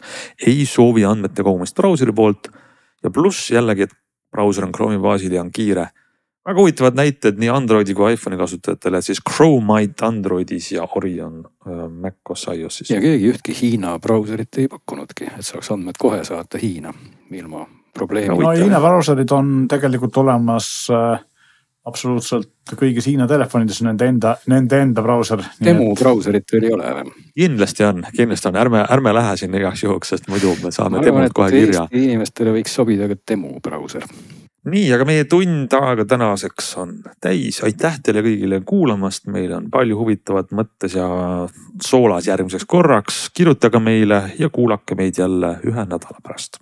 [SPEAKER 2] ei soovi andmete kogumist brauseri poolt ja pluss jällegi, et brauser on Chrome'i baasil ja on kiire. Väga huvitavad näited nii Androidi kui iPhone'i kasutajatele, siis Chromite Androidis ja Orion MacOS iOSis.
[SPEAKER 4] Ja keegi ühtki Hiina brauserit ei pakkunudki, et saaks andmed kohe saata Hiina ilma probleemi.
[SPEAKER 3] No Hiina brauserid on tegelikult olemas absoluutselt kõigis Hiina telefonides nende enda brauser.
[SPEAKER 4] Demo brauserit veel ei ole.
[SPEAKER 2] Kindlasti on. Ärme lähe siin igaks juhuks, sest muidu me saame demot kohe kirja.
[SPEAKER 4] Eesti inimestele võiks sobida ka demo brauser.
[SPEAKER 2] Nii, aga meie tund aega tänaseks on täis. Aitäh teile kõigile kuulamast. Meil on palju huvitavat mõttes ja soolas järgmiseks korraks. Kirjutage meile ja kuulake meid jälle 1 nädala pärast.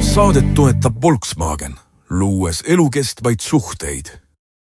[SPEAKER 1] Saadet toetab Volkswagen, luues elukestvaid suhteid.